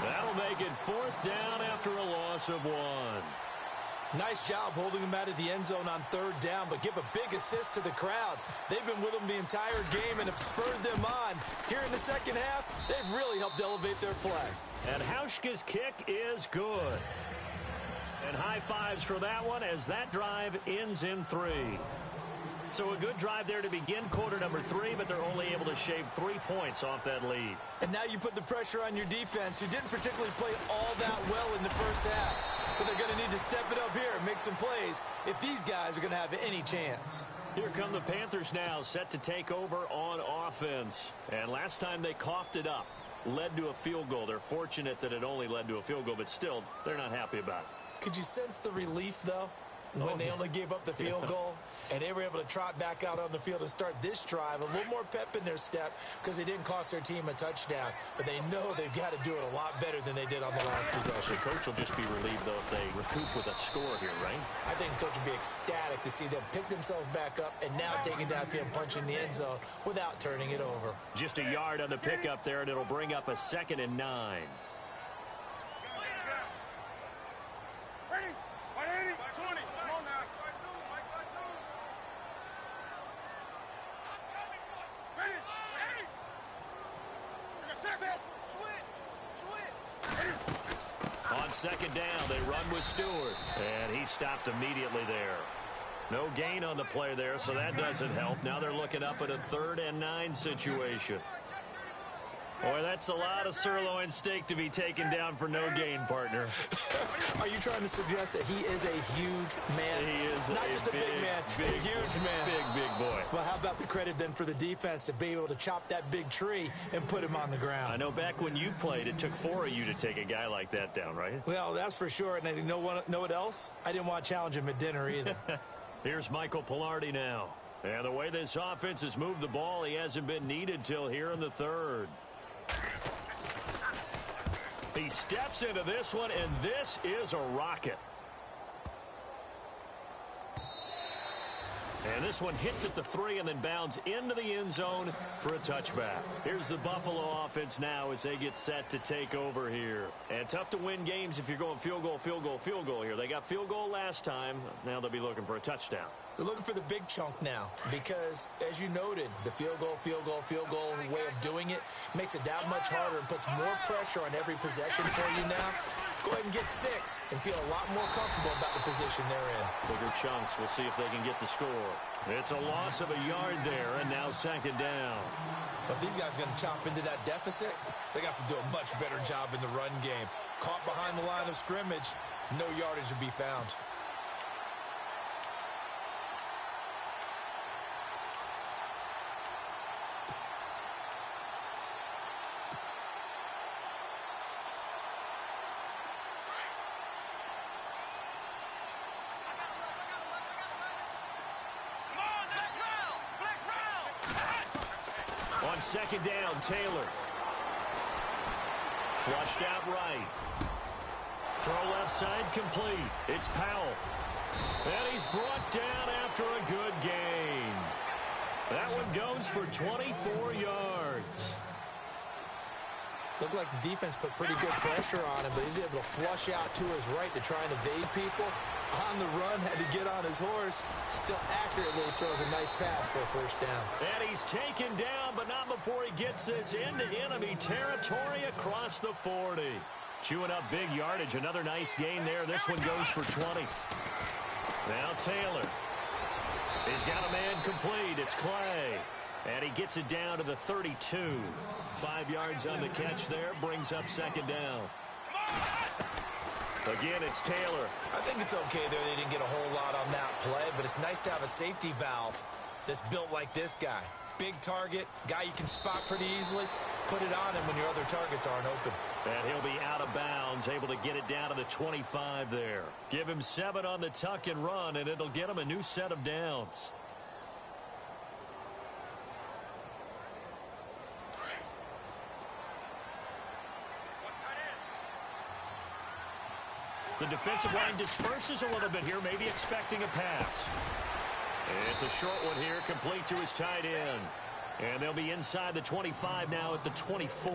Speaker 3: That'll make it 4th down after a loss of 1.
Speaker 4: Nice job holding them out of the end zone on 3rd down, but give a big assist to the crowd. They've been with them the entire game and have spurred them on. Here in the second half, they've really helped elevate their play.
Speaker 3: And Hauschka's kick is good. And high fives for that one as that drive ends in 3. So a good drive there to begin quarter number 3, but they're only able to shave 3 points off that lead.
Speaker 4: And now you put the pressure on your defense, who didn't particularly play all that well in the first half. But they're going to need to step it up here and make some plays if these guys are going to have any chance.
Speaker 3: Here come the Panthers now, set to take over on offense. And last time they coughed it up, led to a field goal. They're fortunate that it only led to a field goal, but still, they're not happy about it.
Speaker 4: Could you sense the relief, though, when they only gave up the field goal? And they were able to trot back out on the field and start this drive. A little more pep in their step because they didn't cost their team a touchdown. But they know they've got to do it a lot better than they did on the last possession.
Speaker 3: The coach will just be relieved, though, if they recoup with a score here, right?
Speaker 4: I think the coach will be ecstatic to see them pick themselves back up and now take it downfield and punch in the end zone without turning it over.
Speaker 3: Just a yard on the pickup there, and it'll bring up a 2nd and 9.
Speaker 5: Ready? 180. 20. Come on now. Ready? Switch.
Speaker 3: On 2nd down, they run with Stewart, and he stopped immediately there. No gain on the play there, so that doesn't help. Now they're looking up at a 3rd and 9 situation. Boy, that's a lot of sirloin steak to be taken down for no gain, partner.
Speaker 4: Are you trying to suggest that he is a huge man?
Speaker 3: He is
Speaker 4: not just a big man, a huge man.
Speaker 3: Big boy.
Speaker 4: Well, how about the credit then for the defense to be able to chop that big tree and put him on the ground?
Speaker 3: I know back when you played, it took 4 of you to take a guy like that down, right?
Speaker 4: Well, that's for sure. And I know what else? I didn't want to challenge him at dinner either.
Speaker 3: Here's Michael Pilardi now. And the way this offense has moved the ball, he hasn't been needed till here in the 3rd. He steps into this one, and this is a rocket. And this one hits at the 3 and then bounds into the end zone for a touchback. Here's the Buffalo offense now as they get set to take over here. And tough to win games if you're going field goal here. They got field goal last time. Now they'll be looking for a touchdown.
Speaker 4: They're looking for the big chunk now because, as you noted, the field goal way of doing it makes it that much harder and puts more pressure on every possession for you now. Go ahead and get 6 and feel a lot more comfortable about the position they're in.
Speaker 3: Bigger chunks. We'll see if they can get the score. It's a loss of a yard there, and now 2nd down.
Speaker 4: But if these guys are going to chop into that deficit, they got to do a much better job in the run game. Caught behind the line of scrimmage, no yardage to be found.
Speaker 3: On 2nd down, Taylor. Flushed out right. Throw left side complete. It's Powell. And he's brought down after a good gain. That one goes for 24 yards.
Speaker 4: Looked like the defense put pretty good pressure on him, but he's able to flush out to his right to try and evade people. On the run, had to get on his horse. Still accurately throws a nice pass for a 1st down.
Speaker 3: And he's taken down, but not before he gets this into enemy territory across the 40. Chewing up big yardage. Another nice gain there. This one goes for 20. Now Taylor. He's got a man complete. It's Clay. And he gets it down to the 32. 5 yards on the catch there. Brings up 2nd down. Again, it's Taylor.
Speaker 4: I think it's okay there. They didn't get a whole lot on that play, but it's nice to have a safety valve that's built like this guy. Big target, guy you can spot pretty easily. Put it on him when your other targets aren't open.
Speaker 3: And he'll be out of bounds, able to get it down to the 25 there. Give him 7 on the tuck and run, and it'll get him a new set of downs. The defensive line disperses a little bit here, maybe expecting a pass. It's a short one here, complete to his tight end. And they'll be inside the 25 now at the 24.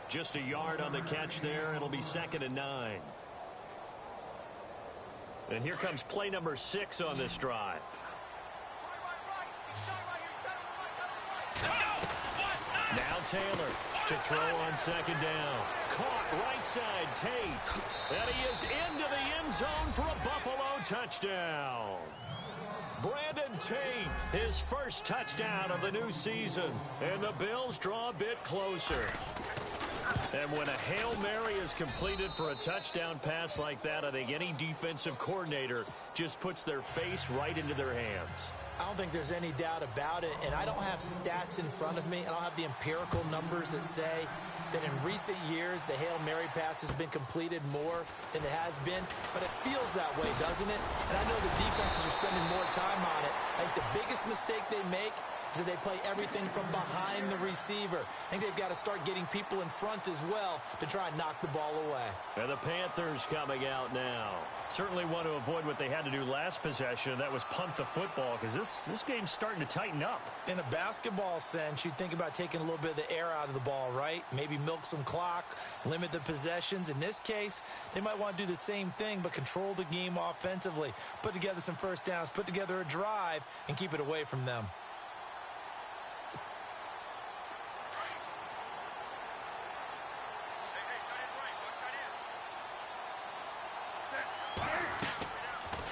Speaker 3: Just a yard on the catch there. It'll be 2nd and 9. And here comes play number 6 on this drive. Now Taylor to throw on 2nd down. Caught right side, Tate. And he is into the end zone for a Buffalo touchdown. Brandon Tate, his first touchdown of the new season. And the Bills draw a bit closer. And when a Hail Mary is completed for a touchdown pass like that, I think any defensive coordinator just puts their face right into their hands.
Speaker 4: I don't think there's any doubt about it, and I don't have stats in front of me. I don't have the empirical numbers that say that in recent years the Hail Mary pass has been completed more than it has been, but it feels that way, doesn't it? And I know the defenses are spending more time on it. I think the biggest mistake they make is that they play everything from behind the receiver. I think they've got to start getting people in front as well to try and knock the ball away.
Speaker 3: And the Panthers coming out now. Certainly want to avoid what they had to do last possession. That was punt the football, because this game's starting to tighten up.
Speaker 4: In a basketball sense, you think about taking a little bit of the air out of the ball, right? Maybe milk some clock, limit the possessions. In this case, they might want to do the same thing, but control the game offensively. Put together some first downs, put together a drive, and keep it away from them.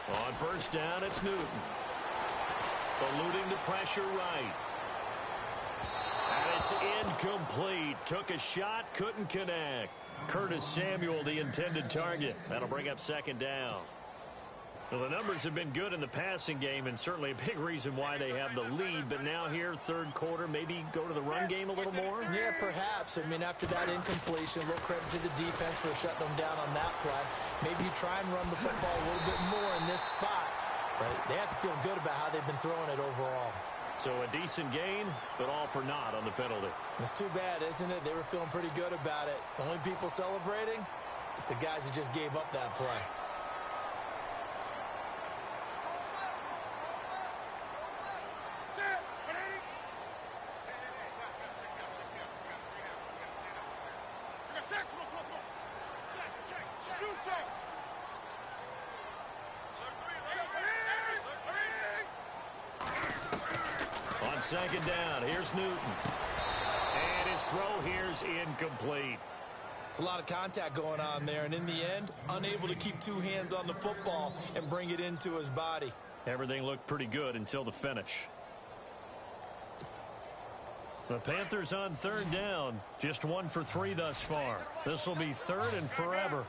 Speaker 3: On first down, it's Newton. Eluding the pressure right. And it's incomplete. Took a shot, couldn't connect. Curtis Samuel, the intended target. That'll bring up 2nd down. Well, the numbers have been good in the passing game, and certainly a big reason why they have the lead. But now here, 3rd quarter, maybe go to the run game a little more?
Speaker 4: Yeah, perhaps. I mean, after that incompletion, a little credit to the defense for shutting them down on that play. Maybe you try and run the football a little bit more in this spot. But they have to feel good about how they've been throwing it overall.
Speaker 3: So a decent gain, but all for naught on the penalty.
Speaker 4: It's too bad, isn't it? They were feeling pretty good about it. The only people celebrating, the guys who just gave up that play.
Speaker 3: On 2nd down, here's Newton. And his throw here's incomplete.
Speaker 4: It's a lot of contact going on there, and in the end, unable to keep 2 hands on the football and bring it into his body.
Speaker 3: Everything looked pretty good until the finish. The Panthers on 3rd down. Just 1 for 3 thus far. This will be 3rd and forever.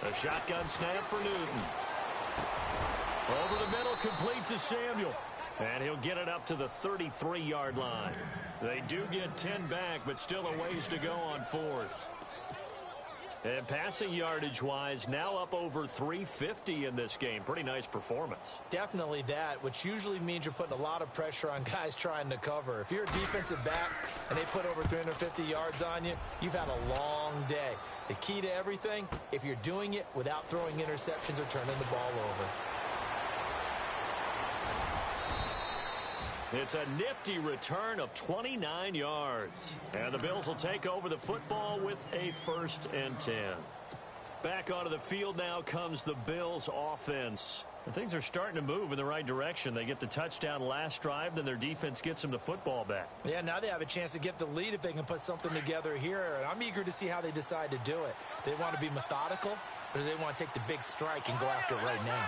Speaker 3: A shotgun snap for Newton. Over the middle, complete to Samuel. And he'll get it up to the 33-yard line. They do get 10 back, but still a ways to go on 4th. And passing yardage-wise, now up over 350 in this game. Pretty nice performance.
Speaker 4: Definitely that, which usually means you're putting a lot of pressure on guys trying to cover. If you're a defensive back and they put over 350 yards on you, you've had a long day. The key to everything, if you're doing it without throwing interceptions or turning the ball over.
Speaker 3: It's a nifty return of 29 yards. And the Bills will take over the football with a 1st and 10. Back onto the field now comes the Bills offense. And things are starting to move in the right direction. They get the touchdown last drive, then their defense gets them the football back.
Speaker 4: Yeah, now they have a chance to get the lead if they can put something together here. And I'm eager to see how they decide to do it. Do they want to be methodical, or do they want to take the big strike and go after it right now?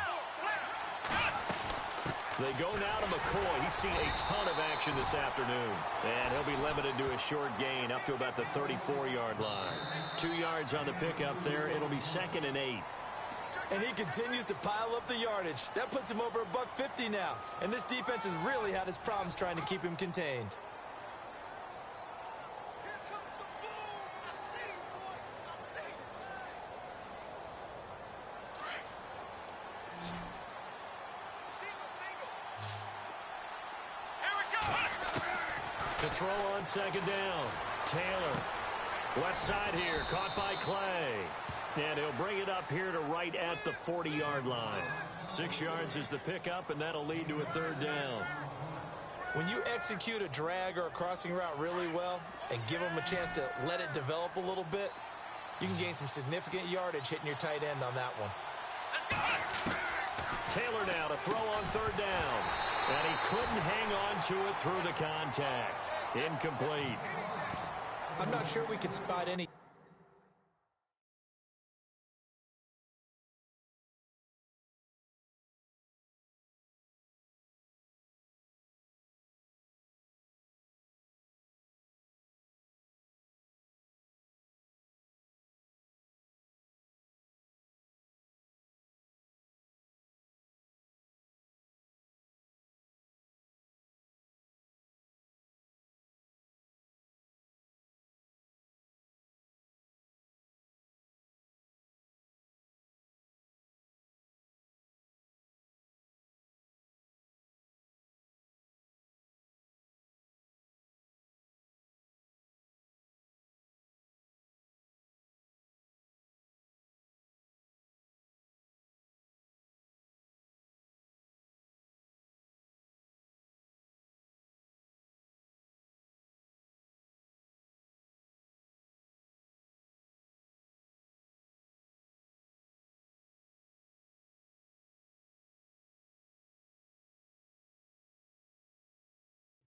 Speaker 3: They go now to McCoy. He's seen a ton of action this afternoon. And he'll be limited to a short gain up to about the 34-yard line. 2 yards on the pickup there. It'll be 2nd and 8.
Speaker 4: And he continues to pile up the yardage. That puts him over $150 now. And this defense has really had its problems trying to keep him contained.
Speaker 3: To throw on 2nd down, Taylor. Left side here, caught by Clay. And he'll bring it up here to right at the 40-yard line. 6 yards is the pickup, and that'll lead to a third down.
Speaker 4: When you execute a drag or a crossing route really well and give them a chance to let it develop a little bit, you can gain some significant yardage hitting your tight end on that one.
Speaker 3: Taylor now to throw on third down. And he couldn't hang on to it through the contact. Incomplete.
Speaker 4: I'm not sure we could spot any.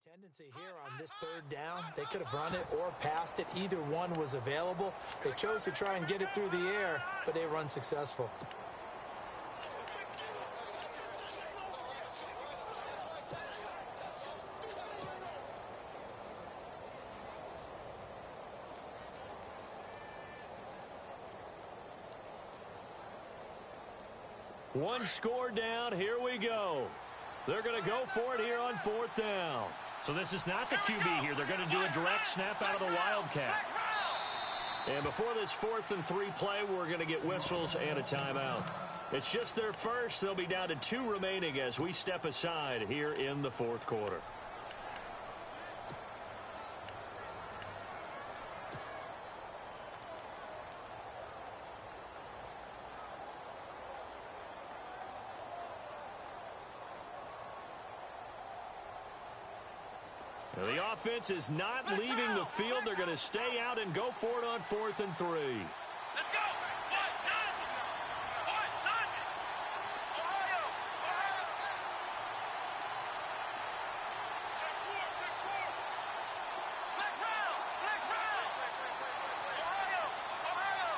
Speaker 4: Tendency here on this third down. They could have run it or passed it. Either one was available. They chose to try and get it through the air, but they run successful.
Speaker 3: One score down. Here we go. They're going to go for it here on fourth down. So this is not the QB here. They're going to do a direct snap out of the Wildcat. And before this 4th and 3 play, we're going to get whistles and a timeout. It's just their first. They'll be down to 2 remaining as we step aside here in the fourth quarter. The offense is not leaving the field. They're going to stay out and go for it on 4th and 3.
Speaker 5: Let's go. Ohio. Check 4. Flex round. Ohio.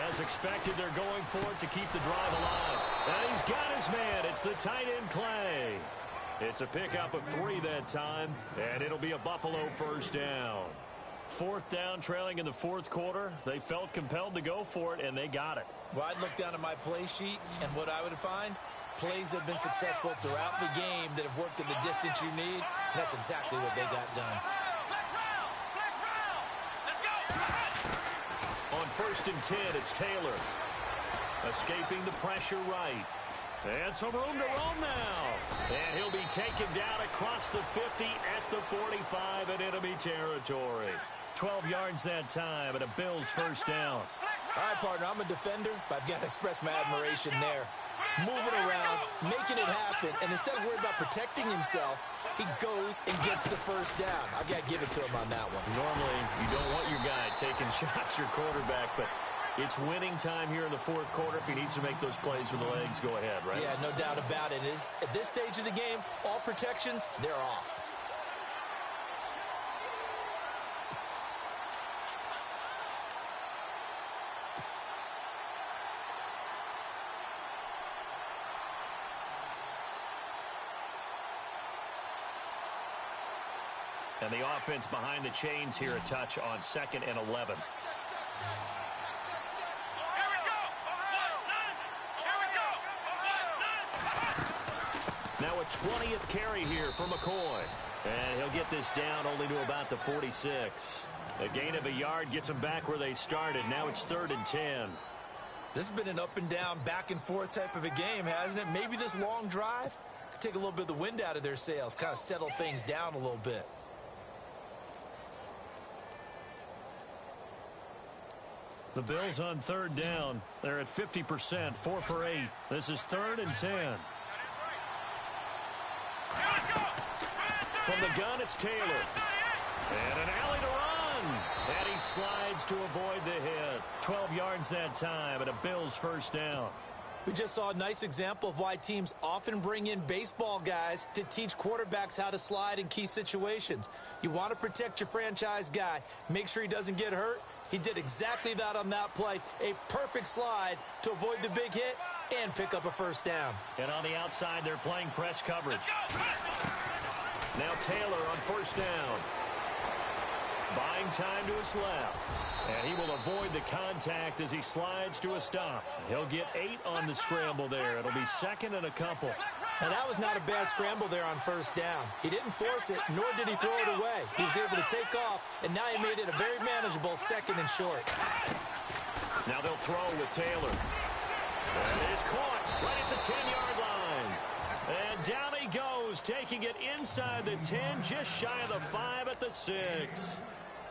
Speaker 3: As expected, they're going for it to keep the drive alive. And he's got his man. It's the tight end, Clay. It's a pickup of 3 that time, and it'll be a Buffalo first down. 4th down, trailing in the fourth quarter. They felt compelled to go for it, and they got it.
Speaker 4: Well, I'd look down at my play sheet, and what I would find, plays have been successful throughout the game that have worked in the distance you need, and that's exactly what they got done.
Speaker 3: On 1st and 10, it's Taylor. Escaping the pressure right. And some room to roam now. And he'll be taken down across the 50 at the 45 in enemy territory. 12 yards that time and a Bills first down.
Speaker 4: All right, partner, I'm a defender, but I've got to express my admiration there. Moving around, making it happen, and instead of worrying about protecting himself, he goes and gets the first down. I've got to give it to him on that one.
Speaker 3: Normally, you don't want your guy taking shots, your quarterback, but it's winning time here in the fourth quarter. If he needs to make those plays with the legs, go ahead, right?
Speaker 4: Yeah, no doubt about it. At this stage of the game, all protections, they're off.
Speaker 3: And the offense behind the chains here a touch on 2nd and 11. Now a 20th carry here for McCoy. And he'll get this down only to about the 46. A gain of a yard gets them back where they started. Now it's 3rd and 10.
Speaker 4: This has been an up and down, back and forth type of a game, hasn't it? Maybe this long drive could take a little bit of the wind out of their sails, kind of settle things down a little bit.
Speaker 3: The Bills on third down. They're at 50%, 4 for 8. This is 3rd and 10. From the gun, it's Taylor. And an alley to run. And he slides to avoid the hit. 12 yards that time and a Bills first down.
Speaker 4: We just saw a nice example of why teams often bring in baseball guys to teach quarterbacks how to slide in key situations. You want to protect your franchise guy. Make sure he doesn't get hurt. He did exactly that on that play. A perfect slide to avoid the big hit and pick up a first down.
Speaker 3: And on the outside, they're playing press coverage. Now Taylor on first down. Buying time to his left. And he will avoid the contact as he slides to a stop. He'll get 8 on the scramble there. It'll be 2nd and a couple.
Speaker 4: Now, that was not a bad scramble there on first down. He didn't force it, nor did he throw it away. He was able to take off, and now he made it a very manageable 2nd and short.
Speaker 3: Now they'll throw with Taylor. And it is caught right at the 10-yard line. And down he goes, taking it inside the 10, just shy of the 5 at the 6.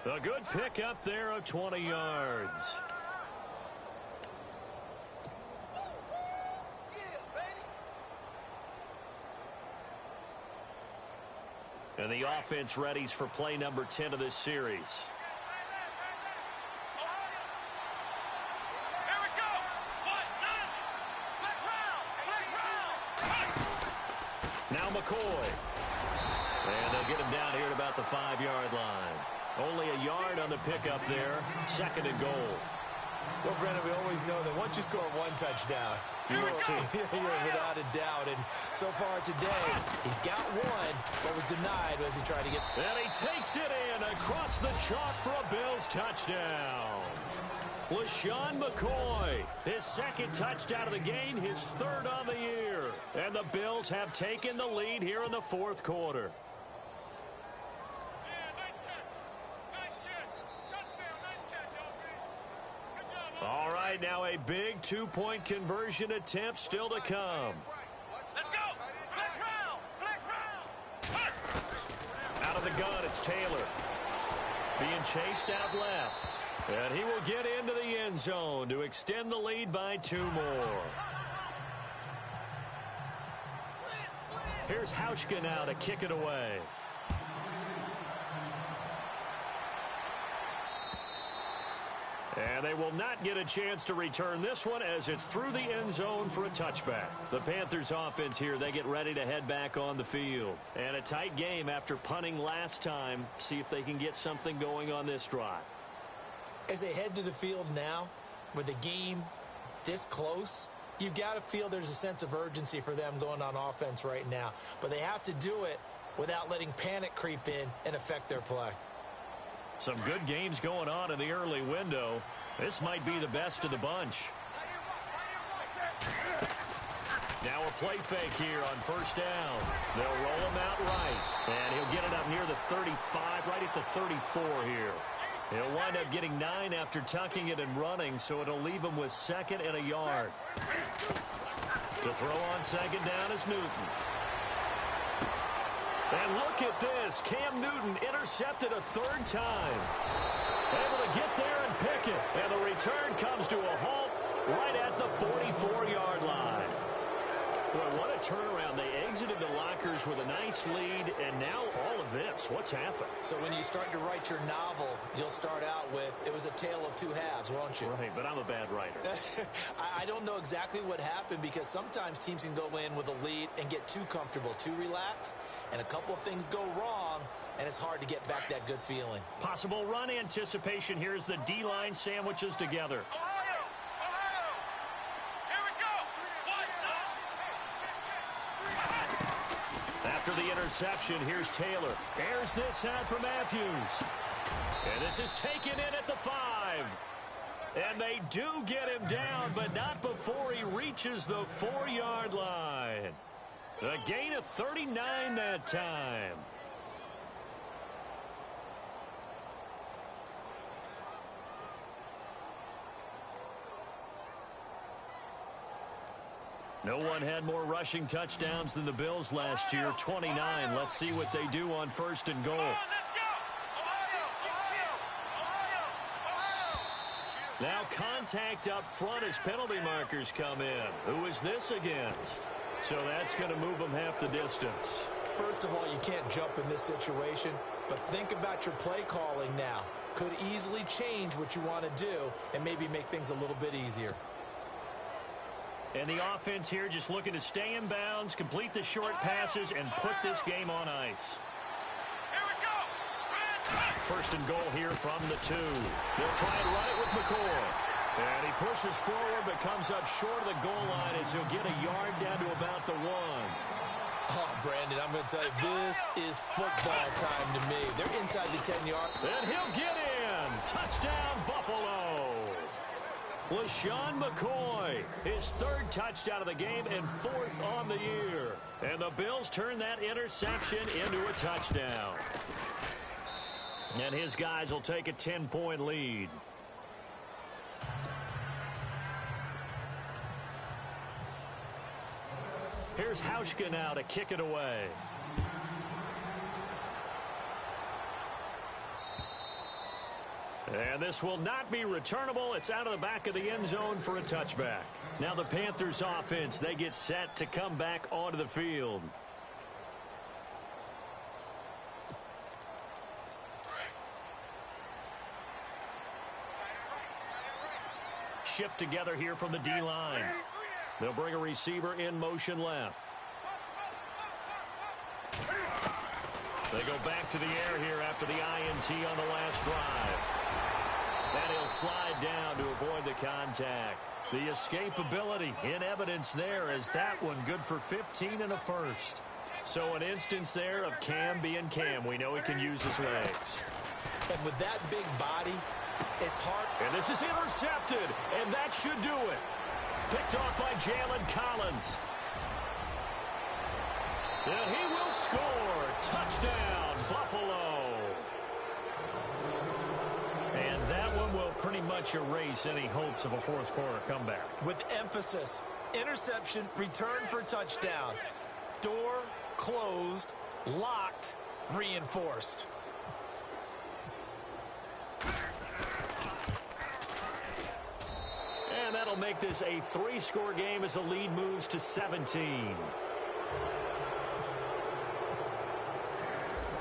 Speaker 3: A good pickup there of 20 yards. And the offense readies for play number 10 of this series.
Speaker 5: Here we go. 1, 9.
Speaker 3: Now McCoy. And they'll get him down here at about the 5-yard line. Only a yard on the pickup there. 2nd and goal.
Speaker 4: Well, Brennan, we always know that once you score 1 touchdown, you're without a doubt. And so far today, he's got 1, but was denied as he tried to get.
Speaker 3: And he takes it in across the chalk for a Bills touchdown. LaShawn McCoy, his 2nd touchdown of the game, his 3rd on the year. And the Bills have taken the lead here in the 4th quarter. All right, now a big 2-point conversion attempt still to come.
Speaker 5: Let's go. Flex round. Flex round.
Speaker 3: Out of the gun, it's Taylor. Being chased out left. And he will get into the end zone to extend the lead by 2 more. Here's Hauschka now to kick it away. And they will not get a chance to return this one as it's through the end zone for a touchback. The Panthers offense here, they get ready to head back on the field. And a tight game after punting last time. See if they can get something going on this drive.
Speaker 4: As they head to the field now, with the game this close, you've got to feel there's a sense of urgency for them going on offense right now. But they have to do it without letting panic creep in and affect their play.
Speaker 3: Some good games going on in the early window. This might be the best of the bunch. Now a play fake here on first down. They'll roll him out right. And he'll get it up near the 35, right at the 34 here. He'll wind up getting 9 after tucking it and running, so it'll leave him with 2nd and a yard. To throw on 2nd down is Newton. And look at this. Cam Newton intercepted a 3rd time. Able to get there and pick it. And the return comes to a halt right at the 44-yard line. Boy, what a turnaround. They exited the lockers with a nice lead, and now all of this. What's happened?
Speaker 4: So when you start to write your novel, you'll start out with, it was a tale of 2 halves, won't you?
Speaker 3: Right, but I'm a bad writer.
Speaker 4: I don't know exactly what happened because sometimes teams can go in with a lead and get too comfortable, too relaxed, and a couple of things go wrong, and it's hard to get back that good feeling.
Speaker 3: Possible run anticipation here as the D-line sandwiches together. After the interception, here's Taylor. Airs this out for Matthews. And this is taken in at the 5. And they do get him down, but not before he reaches the 4-yard line. A gain of 39 that time. No one had more rushing touchdowns than the Bills last year, 29. Let's see what they do on 1st and goal. Now contact up front as penalty markers come in. Who is this against? So that's going to move them half the distance.
Speaker 4: First of all, you can't jump in this situation, but think about your play calling now. Could easily change what you want to do and maybe make things a little bit easier.
Speaker 3: And the offense here just looking to stay in bounds, complete the short passes, and put this game on ice.
Speaker 5: Here we go.
Speaker 3: First and goal here from the 2. They'll try and run it with McCoy. And he pushes forward but comes up short of the goal line as he'll get a yard down to about the 1.
Speaker 4: Oh, Brandon, I'm going to tell you, this is football time to me. They're inside the 10-yard.
Speaker 3: And he'll get in. Touchdown, Buffalo. LaShawn McCoy, his 3rd touchdown of the game and 4th on the year. And the Bills turn that interception into a touchdown. And his guys will take a 10-point lead. Here's Hauschka now to kick it away. And this will not be returnable. It's out of the back of the end zone for a touchback. Now the Panthers offense, they get set to come back onto the field. Shift together here from the D-line. They'll bring a receiver in motion left. They go back to the air here after the INT on the last drive. And he'll slide down to avoid the contact. The escapability in evidence there as that one good for 15 and a first. So an instance there of Cam being Cam. We know he can use his legs.
Speaker 4: And with that big body, it's hard.
Speaker 3: And this is intercepted, and that should do it. Picked off by Jalen Collins. And he will score. Touchdown, Buffalo. And that one will pretty much erase any hopes of a fourth quarter comeback.
Speaker 4: With emphasis, interception, return for touchdown. Door closed, locked, reinforced.
Speaker 3: And that'll make this a 3-score game as the lead moves to 17.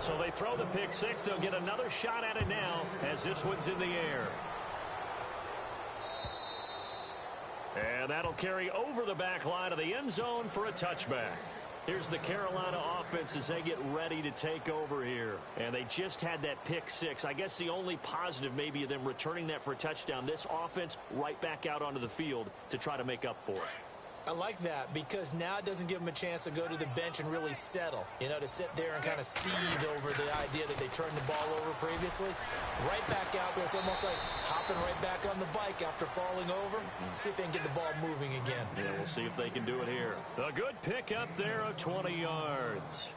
Speaker 3: So they throw the pick 6. They'll get another shot at it now as this one's in the air. And that'll carry over the back line of the end zone for a touchback. Here's the Carolina offense as they get ready to take over here. And they just had that pick 6. I guess the only positive maybe of them returning that for a touchdown. This offense right back out onto the field to try to make up for it.
Speaker 4: I like that because now it doesn't give them a chance to go to the bench and really settle. You know, to sit there and kind of seethe over the idea that they turned the ball over previously. Right back out there. It's almost like hopping right back on the bike after falling over. See if they can get the ball moving again.
Speaker 3: Yeah, we'll see if they can do it here. A good pickup there of 20 yards.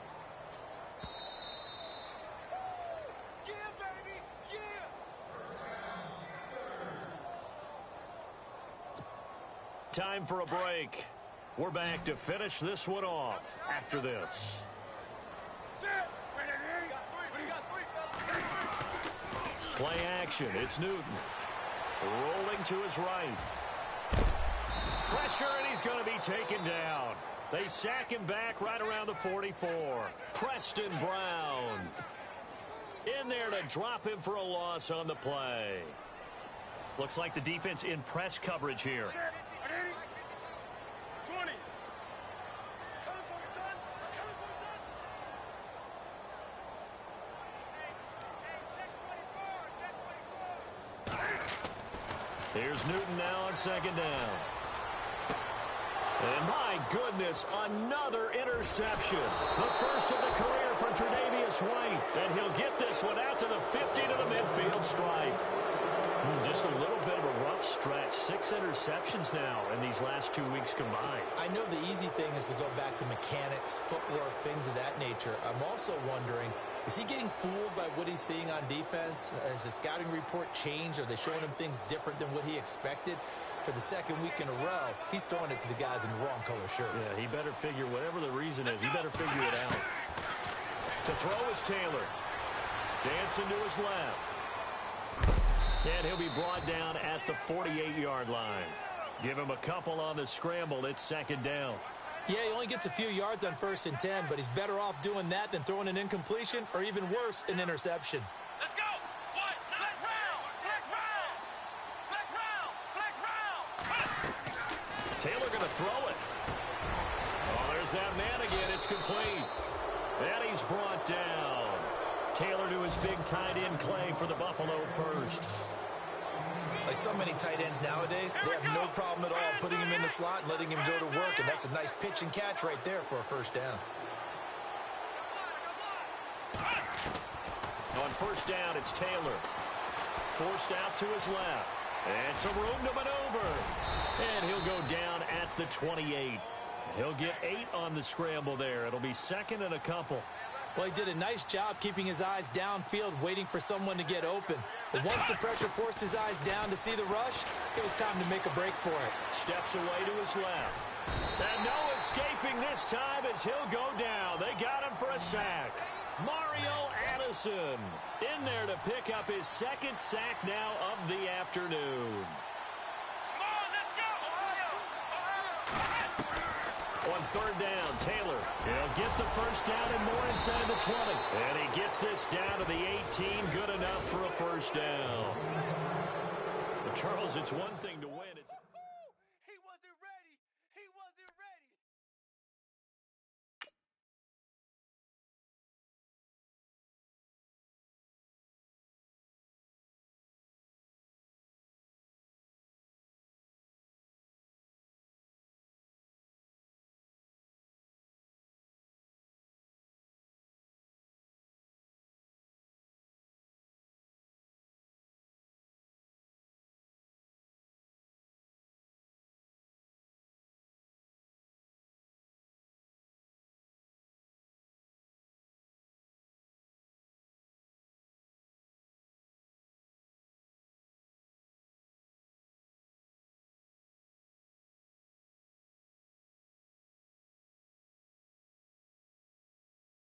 Speaker 5: Yeah, baby, yeah.
Speaker 3: Time for a break. We're back to finish this one off after this. Play action. It's Newton. Rolling to his right. Pressure, and he's going to be taken down. They sack him back right around the 44. Preston Brown in there to drop him for a loss on the play. Looks like the defense in press coverage here.
Speaker 5: 20.
Speaker 3: Here's Newton now on second down. And my goodness, another interception. The first of the career for Tre'Davious White. And he'll get this one out to the 50 to the midfield stripe. Just a little bit of a rough stretch. 6 interceptions now in these last 2 weeks combined.
Speaker 4: I know the easy thing is to go back to mechanics, footwork, things of that nature. I'm also wondering, is he getting fooled by what he's seeing on defense? Has the scouting report changed? Are they showing him things different than what he expected? For the second week in a row, he's throwing it to the guys in the wrong color shirts.
Speaker 3: Yeah, he better figure, whatever the reason is, he better figure it out. To throw is Taylor. Dancing to his left. And he'll be brought down at the 48-yard line. Give him a couple on the scramble. It's second down.
Speaker 4: Yeah, he only gets a few yards on 1st and 10, but he's better off doing that than throwing an incompletion or even worse, an interception.
Speaker 5: Let's go. One. Flex round. Flex round. Flex round. Flex round.
Speaker 3: Taylor going to throw it. Oh, there's that man again. It's complete. And he's brought down. Taylor to his big tight end Clay for the Buffalo first.
Speaker 4: Like so many tight ends nowadays, they have no problem at all putting him in the slot and letting him go to work, and that's a nice pitch and catch right there for a first down.
Speaker 3: On first down, it's Taylor. Forced out to his left. And some room to maneuver. And he'll go down at the 28. He'll get 8 on the scramble there. It'll be second and a couple.
Speaker 4: Well, he did a nice job keeping his eyes downfield, waiting for someone to get open. But once the pressure forced his eyes down to see the rush, it was time to make a break for it.
Speaker 3: Steps away to his left. And no escaping this time as he'll go down. They got him for a sack. Mario Addison in there to pick up his second sack now of the afternoon.
Speaker 5: Come on, let's go. Ohio.
Speaker 3: On third down, Taylor. He'll get the first down and more inside the 20. And he gets this down to the 18. Good enough for a first down. But Charles, it's one thing to win.